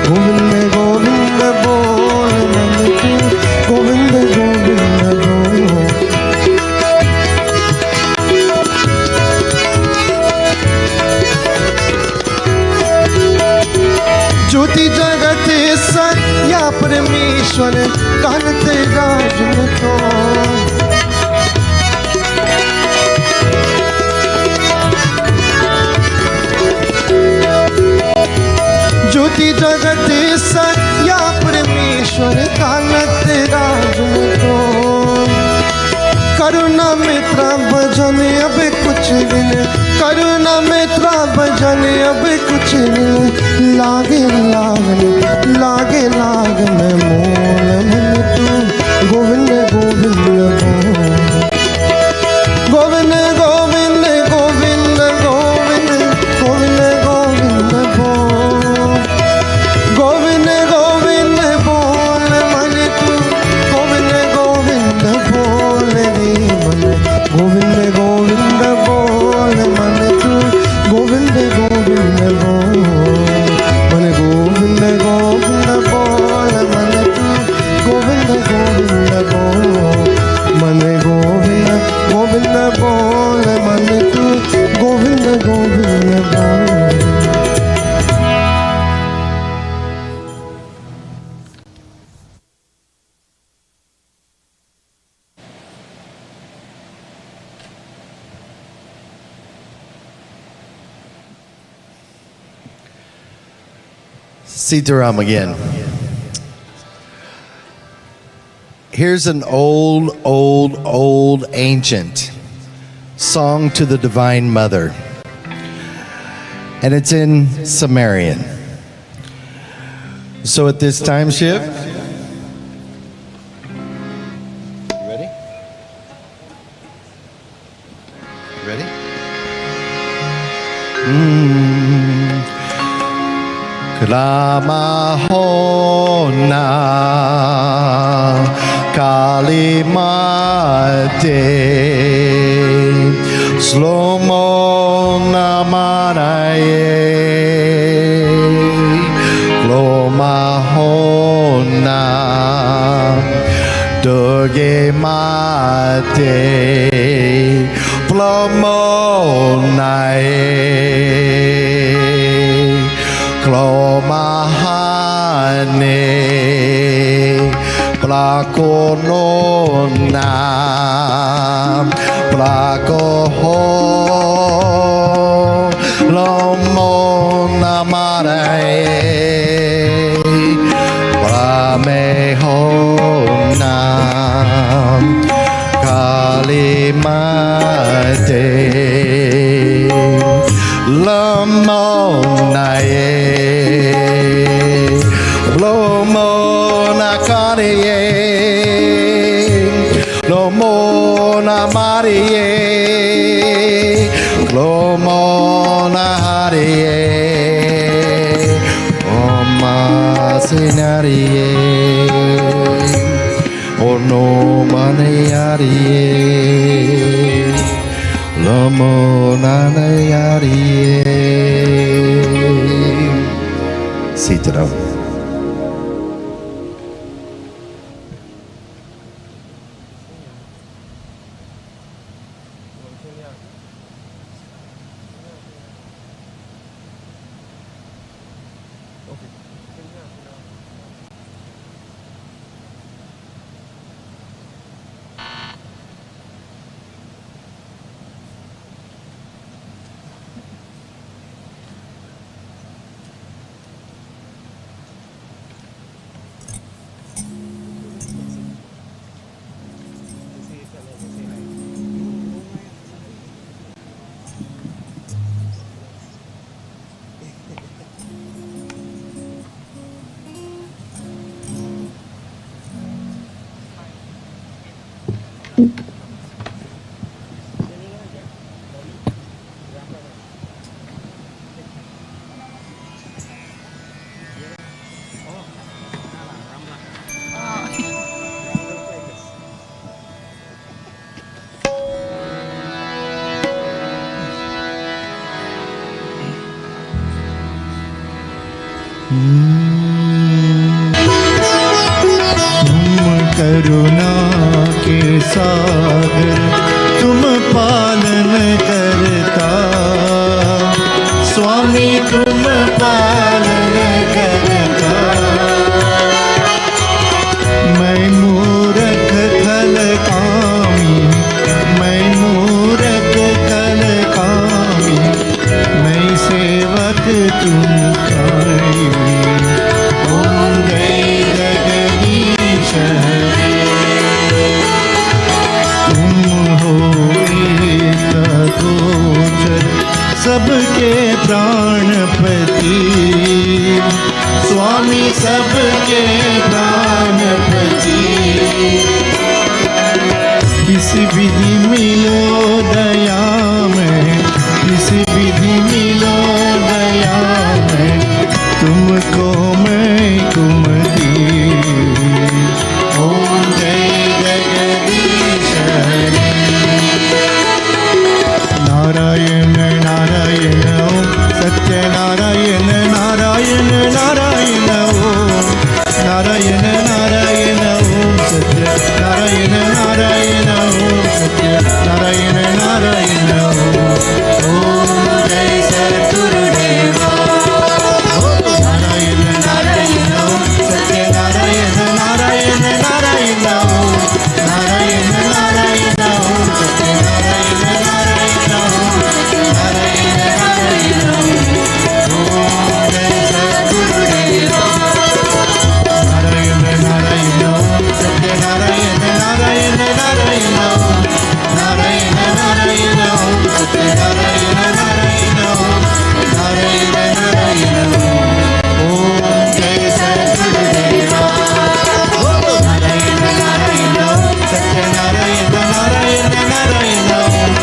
गोविंद गोविंद बोल मन तू गोविंद गोविंद बोल ज्योति जगत सत्या परमेश्वर कानत राज तो ज्योति जगत सत्या परमेश्वर कानत राज तो करुणा मित्रा भजन अब कुछ दिन करुणा मित्रा भजन अब कुछ नहीं लागे लागे लागन मोल मन तू गोविंद गोविंद गोविंद गोविंद गोविंद गोविंद गोविंद गोविंद गोविंद गोविंद बोल मन तू गोविंद गोविंद बोल रे मन गोविंद गोविंद बोल मन तू गोविंद गोविंद बोल मन गोविंद गोविंद बोल मन तू गोविंद गोविंद बोल मन गोविंद गोविंद बोल मन तू गोविंद गोविंद बोल. Sitaram again. Here's an old ancient song to the Divine Mother. And it's in Sumerian. So at this time shift, you ready? Ready? Klamahona Kalimate Slomo Namaraye Glomahona Durge Mate Plomonaye Klomahane Plakonona Plakoho Lomona Marae Pramehona Kalimate Lamonaye Lomona Kariye Lomona Mariye Lomona Hariye Oma Sinariye Ono Manayariye Lomona Nayariye. Sitaram. करुणा के सागर तुम पालन करता स्वामी तुम पालन करता मैं मूर्ख खल कामी मैं मूर्ख खल कामी मैं सेवक तुम सबके प्राणपति, स्वामी सबके प्राणपति। किसी विधि मिलो दया में, किसी विधि मिलो दया में, तुमको मैं कुमति। ओम जय जगदीश हरि। नारायण नारायण ओम सत्य नारायण नारायण नारायण ओम नारायण नारायण ओम सत्य नारायण नारायण ओम सत्य नारायण नारायण ओम जय सद्गुरुदेवा। नारायण नारायण ओम सत्य नारायण नारायण नारायण ओम नारायण नारायण ओम सत्य नारायण नारायण ओम नारायण नारायण ओम जय सद्गुरुदेवा। नारायण नारायण ओम सत्य नारायण नारायण नारायण ओम नारायण नारायण ओम सत्य नारायण नारायण ओम नारायण नारायण ओम जय सद्गुरुदेवा। नारायण नारायण ओम सत्य नारायण नारायण नारायण ओम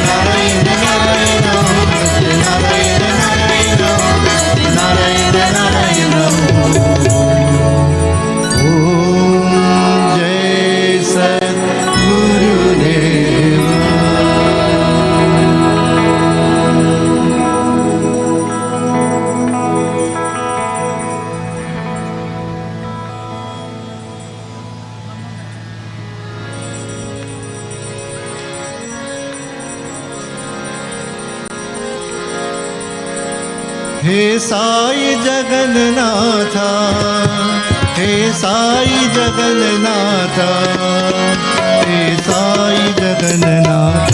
नारायण नारायण ओम सत्य नारायण नारायण ओम नारायण नारायण ओम जय सद्गुरुदेवा। हे साई जगन्नाथा, हे साई जगन्नाथा, हे साई जगन्नाथा,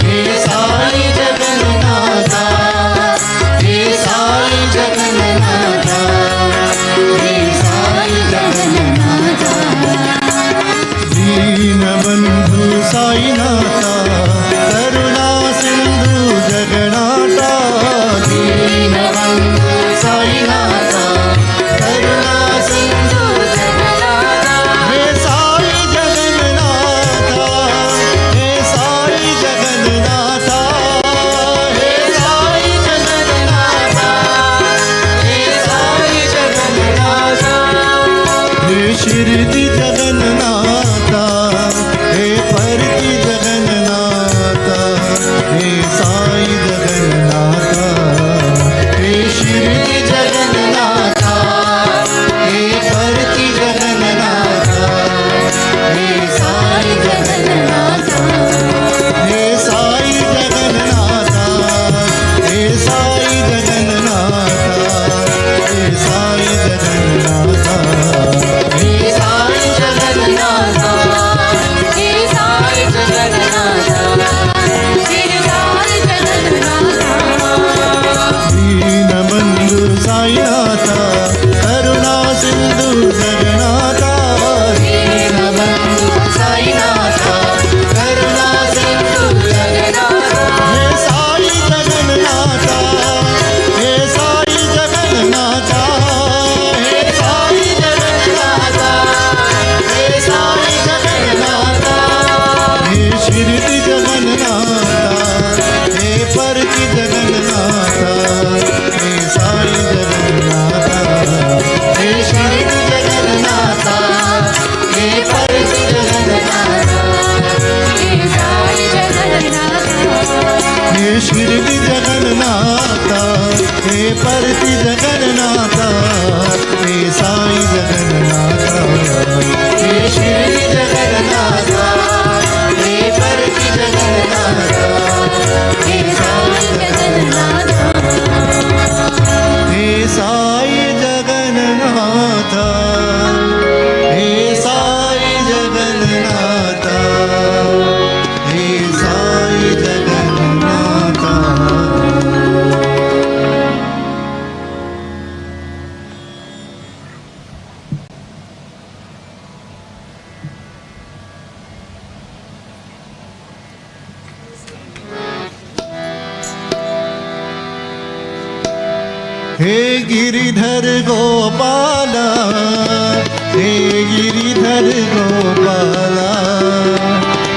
हे साई जगन्नाथा, हे साई जगन्नाथा, हे साई जगन्नाथा। दीनबंधु साईनाथा, करुणा सिंधु जगन्नाथा। दीनबंधु साईनाथा, करुणा सिंधु जगन्नाथा। हे साई जगन्नाथा, हे हे गिरिधर गोपाला, हे गिरिधर गोपाला,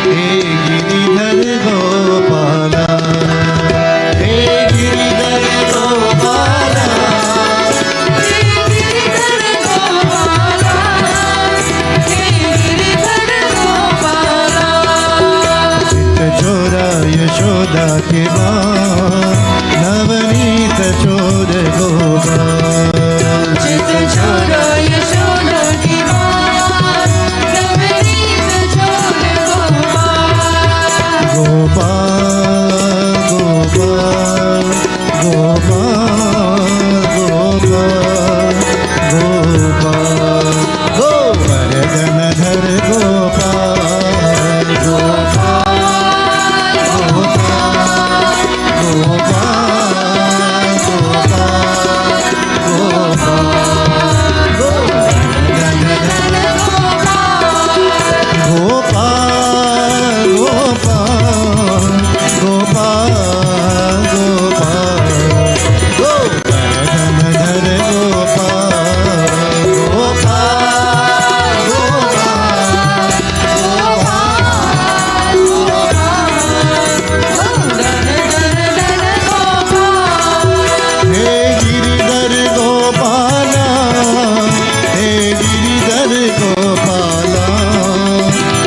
हे गिरिधर गोपाला, हे गिरिधर गोपाला, हे गिरिधर गोपाला, हे गिरिधर गोपाला। चित चोरा यशोदा के बाल, नवनीत चोर गोपाल, चित चोरा यशोदा की माँ, नवनीत चोर गोपाल। गोपाल गोपाल गोपाल गोपाल गोपाल गोवर्धनधर गोपाल गोपाल गोपाल गोपाल गोपाल गोवर्धनधर गोपाल गोपाल गोपाल गोपाल गोवर्धनधर गोपाल गोपाल हे गिरिधर गोपाला, हे गिरिधर गोपाला,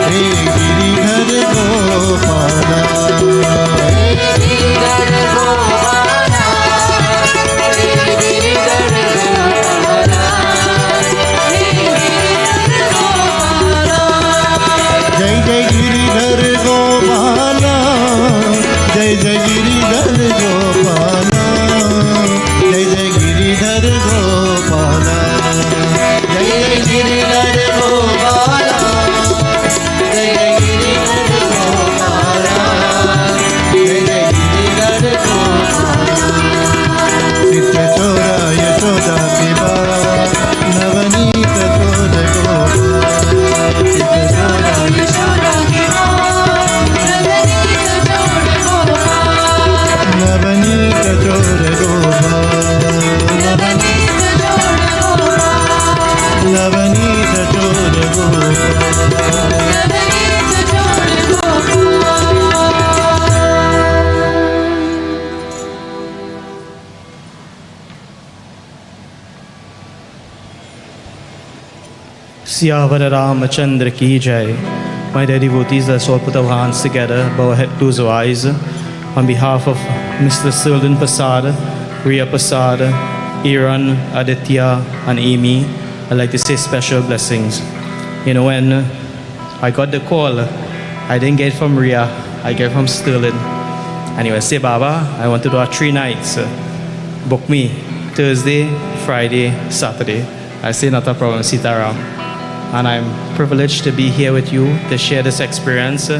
हे गिरिधर गोपाला, जय जय गिरिधर गोपाला, जय जय गिरिधर गोपाला, जय जय गिरिधर गोपाला, जय जय गिरिधर गोपाला, जय जय गिरिधर गोपाला, जय जय गिरिधर गोपाला। चित चोरा यशोदा के बाल, नवनीत चोर गोपाल, चित चोरा यशोदा की माँ, नवनीत चोर गोपाल। नवनीत चोर गोपाल, नवनीत चोर गोपाल। नवनीत चोर गोपाल। नवनीत चोर Gopal. Siyavar Ramachandra ki jai. My dear devotees, let's all put our hands together, bow our head, close our eyes. On behalf of Mr. Sildon Persad, Riya Persad, Aaron, Aditya, and Amy, I'd like to say special blessings. You know, when I got the call, I didn't get it from Riya, I get it from Sterling. Anyway, say Baba, I want to do 3 nights. Book me Thursday, Friday, Saturday. I say not a problem, Sitaram. And I'm privileged to be here with you to share this experience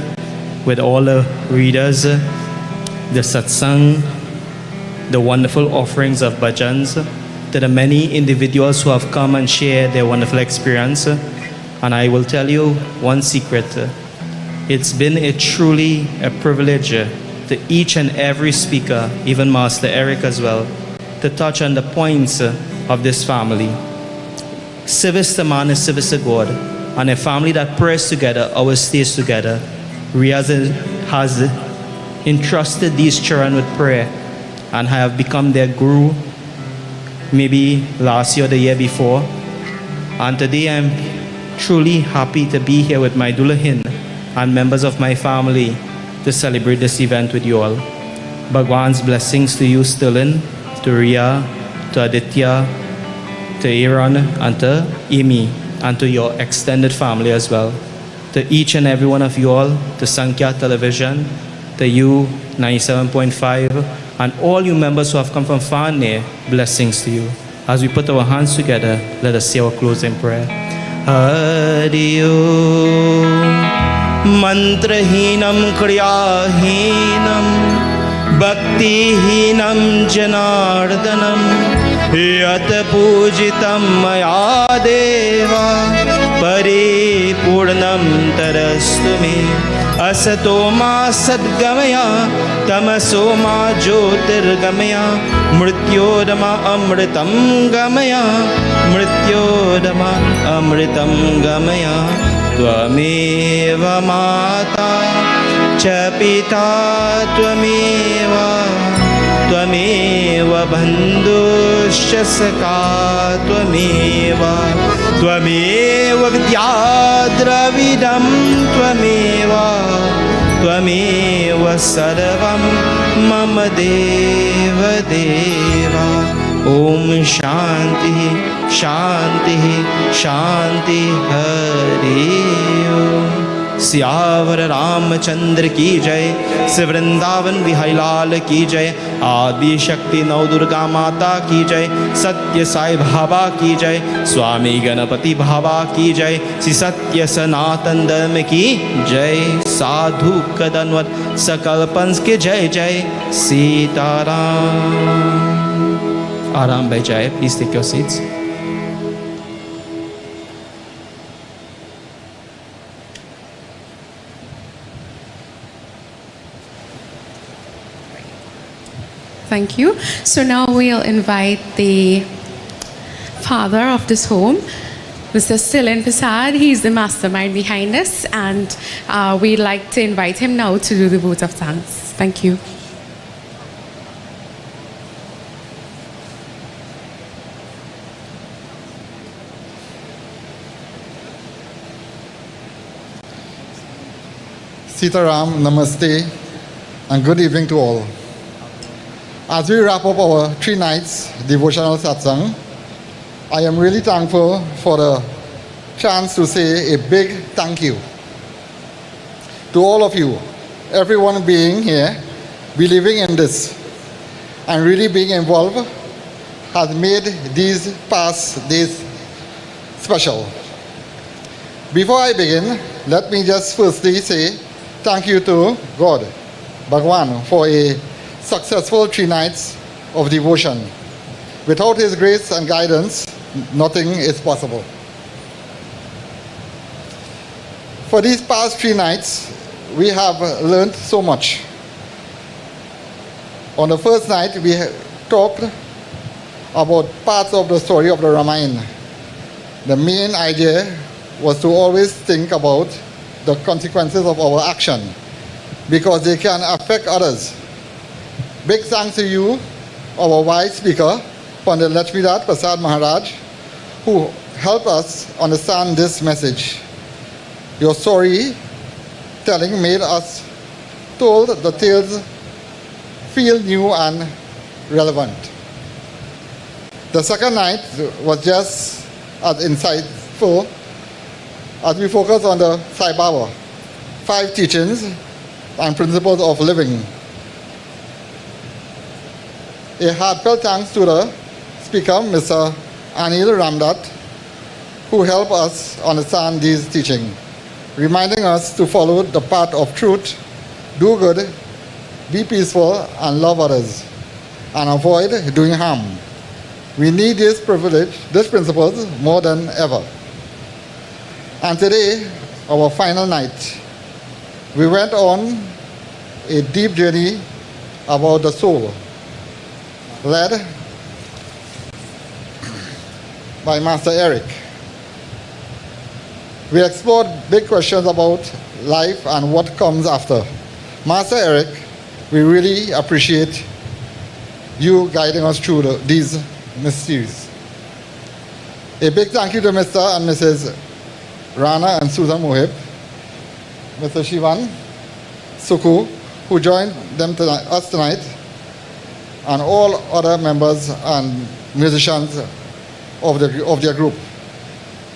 with all the readers, the Satsangh, the wonderful offerings of bhajans, to the many individuals who have come and shared their wonderful experience. And I will tell you one secret. It's been truly a privilege to each and every speaker, even Master Eric as well, to touch on the points of this family. Service to man is service to God. And a family that prays together always stays together. Riaz has entrusted these children with prayer and have become their guru maybe last year or the year before. And today I'm truly happy to be here with my Dulahin and members of my family to celebrate this event with you all. Bhagwan's blessings to you, Stilin, to Riya, to Aditya, to Aaron, and to Amy, and to your extended family as well. To each and every one of you all, to Sankhya Television, to you, 97.5, and all you members who have come from far and near, blessings to you. As we put our hands together, let us say our closing prayer. Hari Om Mantrahinam Kriyahinam Bhaktihinam Janardanam Yat Pujitam Maya Deva Paripurnam Tarastu Me असतो मा सद्गमय तमसो मा ज्योतिर्गमय मृत्योर्मा अमृतं गमय मृत्योर्मा अमृतं गमय त्वमेव माता च पिता त्वमेव त्वमेव बन्धुश्च सखा त्वमेव त्वमेव विद्याद्रविडं त्वमेव त्वमेव सर्वं मम देव देवा ॐ शान्तिः शान्तिः शान्तिः हरि ओम् सियावर रामचंद्र की जय श्री वृंदावन बिहारी लाल की जय आदि शक्ति नव दुर्गा माता की जय सत्य साई बाबा की जय स्वामी गणपति बाबा की जय श्री सत्य सनातन धर्म की जय साधु कदनवत सकल पंच के जय जय सीताराम आराम भाई जय please take your seats Thank you. So now we'll invite the father of this home, Mr. Silan Persad. He's the mastermind behind this, and we'd like to invite him now to do the vote of thanks. Thank you. Sitaram, Namaste, and good evening to all. As we wrap up our 3 nights devotional satsang, I am really thankful for the chance to say a big thank you to all of you, everyone being here, believing in this, and really being involved has made these past days special. Before I begin, let me just firstly say thank you to God, Bhagwan, for a successful 3 nights of devotion. Without His grace and guidance, nothing is possible. For these past 3 nights, we have learned so much. On the first night, we talked about parts of the story of the Ramayana. The main idea was to always think about the consequences of our action because they can affect others. Big thanks to you, our wise speaker, Pandit Lakshmidat Persad Maharaj, who helped us understand this message. Your story telling made us told the tales feel new and relevant. The second night was just as insightful as we focus on the Sai Baba, 5 teachings and principles of living. A heartfelt thanks to the speaker, Mr. Anil Ramdat, who helped us understand these teachings, reminding us to follow the path of truth, do good, be peaceful, and love others, and avoid doing harm. We need these principles more than ever. And today, our final night, we went on a deep journey about the soul, led by Master Eric. We explored big questions about life and what comes after. Master Eric, we really appreciate you guiding us through these mysteries. A big thank you to Mr. and Mrs. Rana and Susan Mohib, Mr. Shivan Suku, who joined us tonight, and all other members and musicians of their group.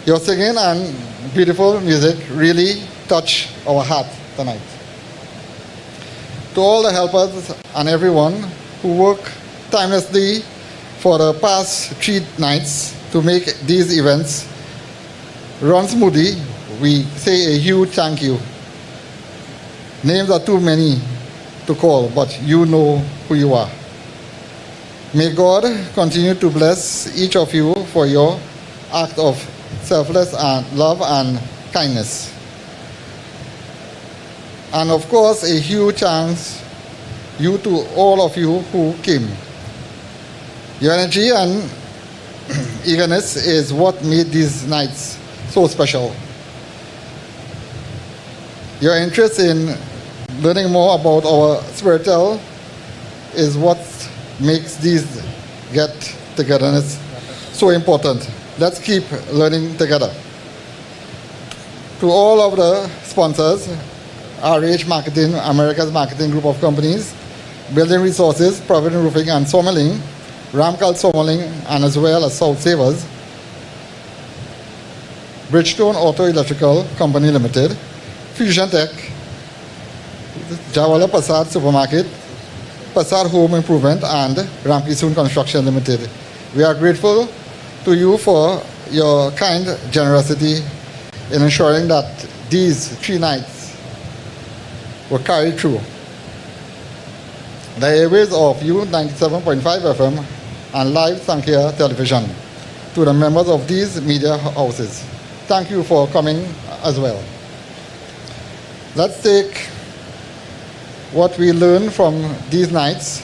Your singing and beautiful music really touched our heart tonight. To all the helpers and everyone who worked tirelessly for the past 3 nights to make these events run smoothly, we say a huge thank you. Names are too many to call, but you know who you are. May God continue to bless each of you for your act of selfless and love and kindness. And of course, a huge thanks you to all of you who came. Your energy and eagerness is what made these nights so special. Your interest in learning more about our spiritual is what makes these get-togetherness so important. Let's keep learning together. To all of the sponsors, RH Marketing, America's Marketing Group of Companies, Building Resources, Provident Roofing and Sawmilling, Ramcal Sawmilling, and as well as South Savers, Bridgestone Auto Electrical Company Limited, Fusion Tech, Jawala Persad Supermarket, Persad Home Improvement, and Ramki Soon Construction Limited. We are grateful to you for your kind generosity in ensuring that these 3 nights were carried through. The airways of U97.5 FM and live Sankhya television to the members of these media houses. Thank you for coming as well. Let's take what we learned from these nights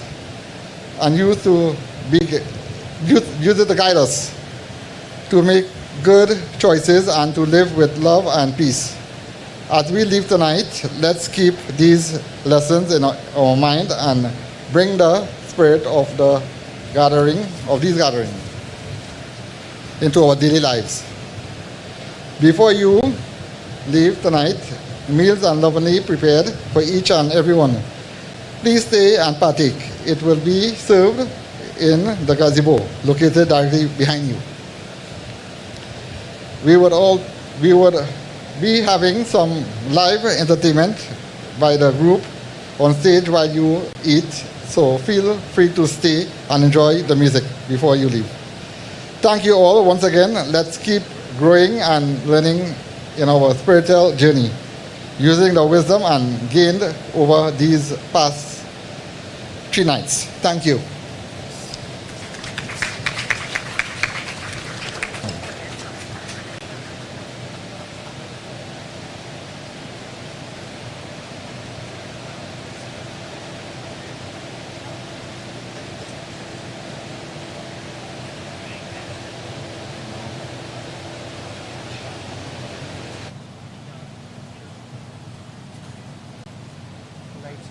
and use it to guide us to make good choices and to live with love and peace. As we leave tonight, let's keep these lessons in our mind and bring the spirit of the these gatherings into our daily lives. Before you leave tonight, meals are lovingly prepared for each and everyone. Please stay and partake. It will be served in the gazebo located directly behind you. We would be having some live entertainment by the group on stage while you eat, so feel free to stay and enjoy the music before you leave. Thank you all once again. Let's keep growing and learning in our spiritual journey, using the wisdom and gained over these past 3 nights. Thank you.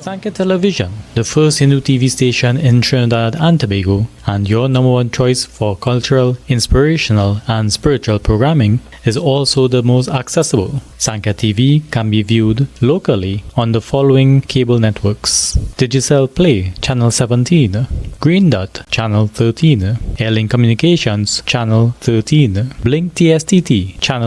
Sankhya Television, the first Hindu TV station in Trinidad and Tobago, and your #1 choice for cultural, inspirational, and spiritual programming, is also the most accessible. Sankhya TV can be viewed locally on the following cable networks: Digicel Play, Channel 17, Green Dot, Channel 13, Airlink Communications, Channel 13, Blink TSTT, Channel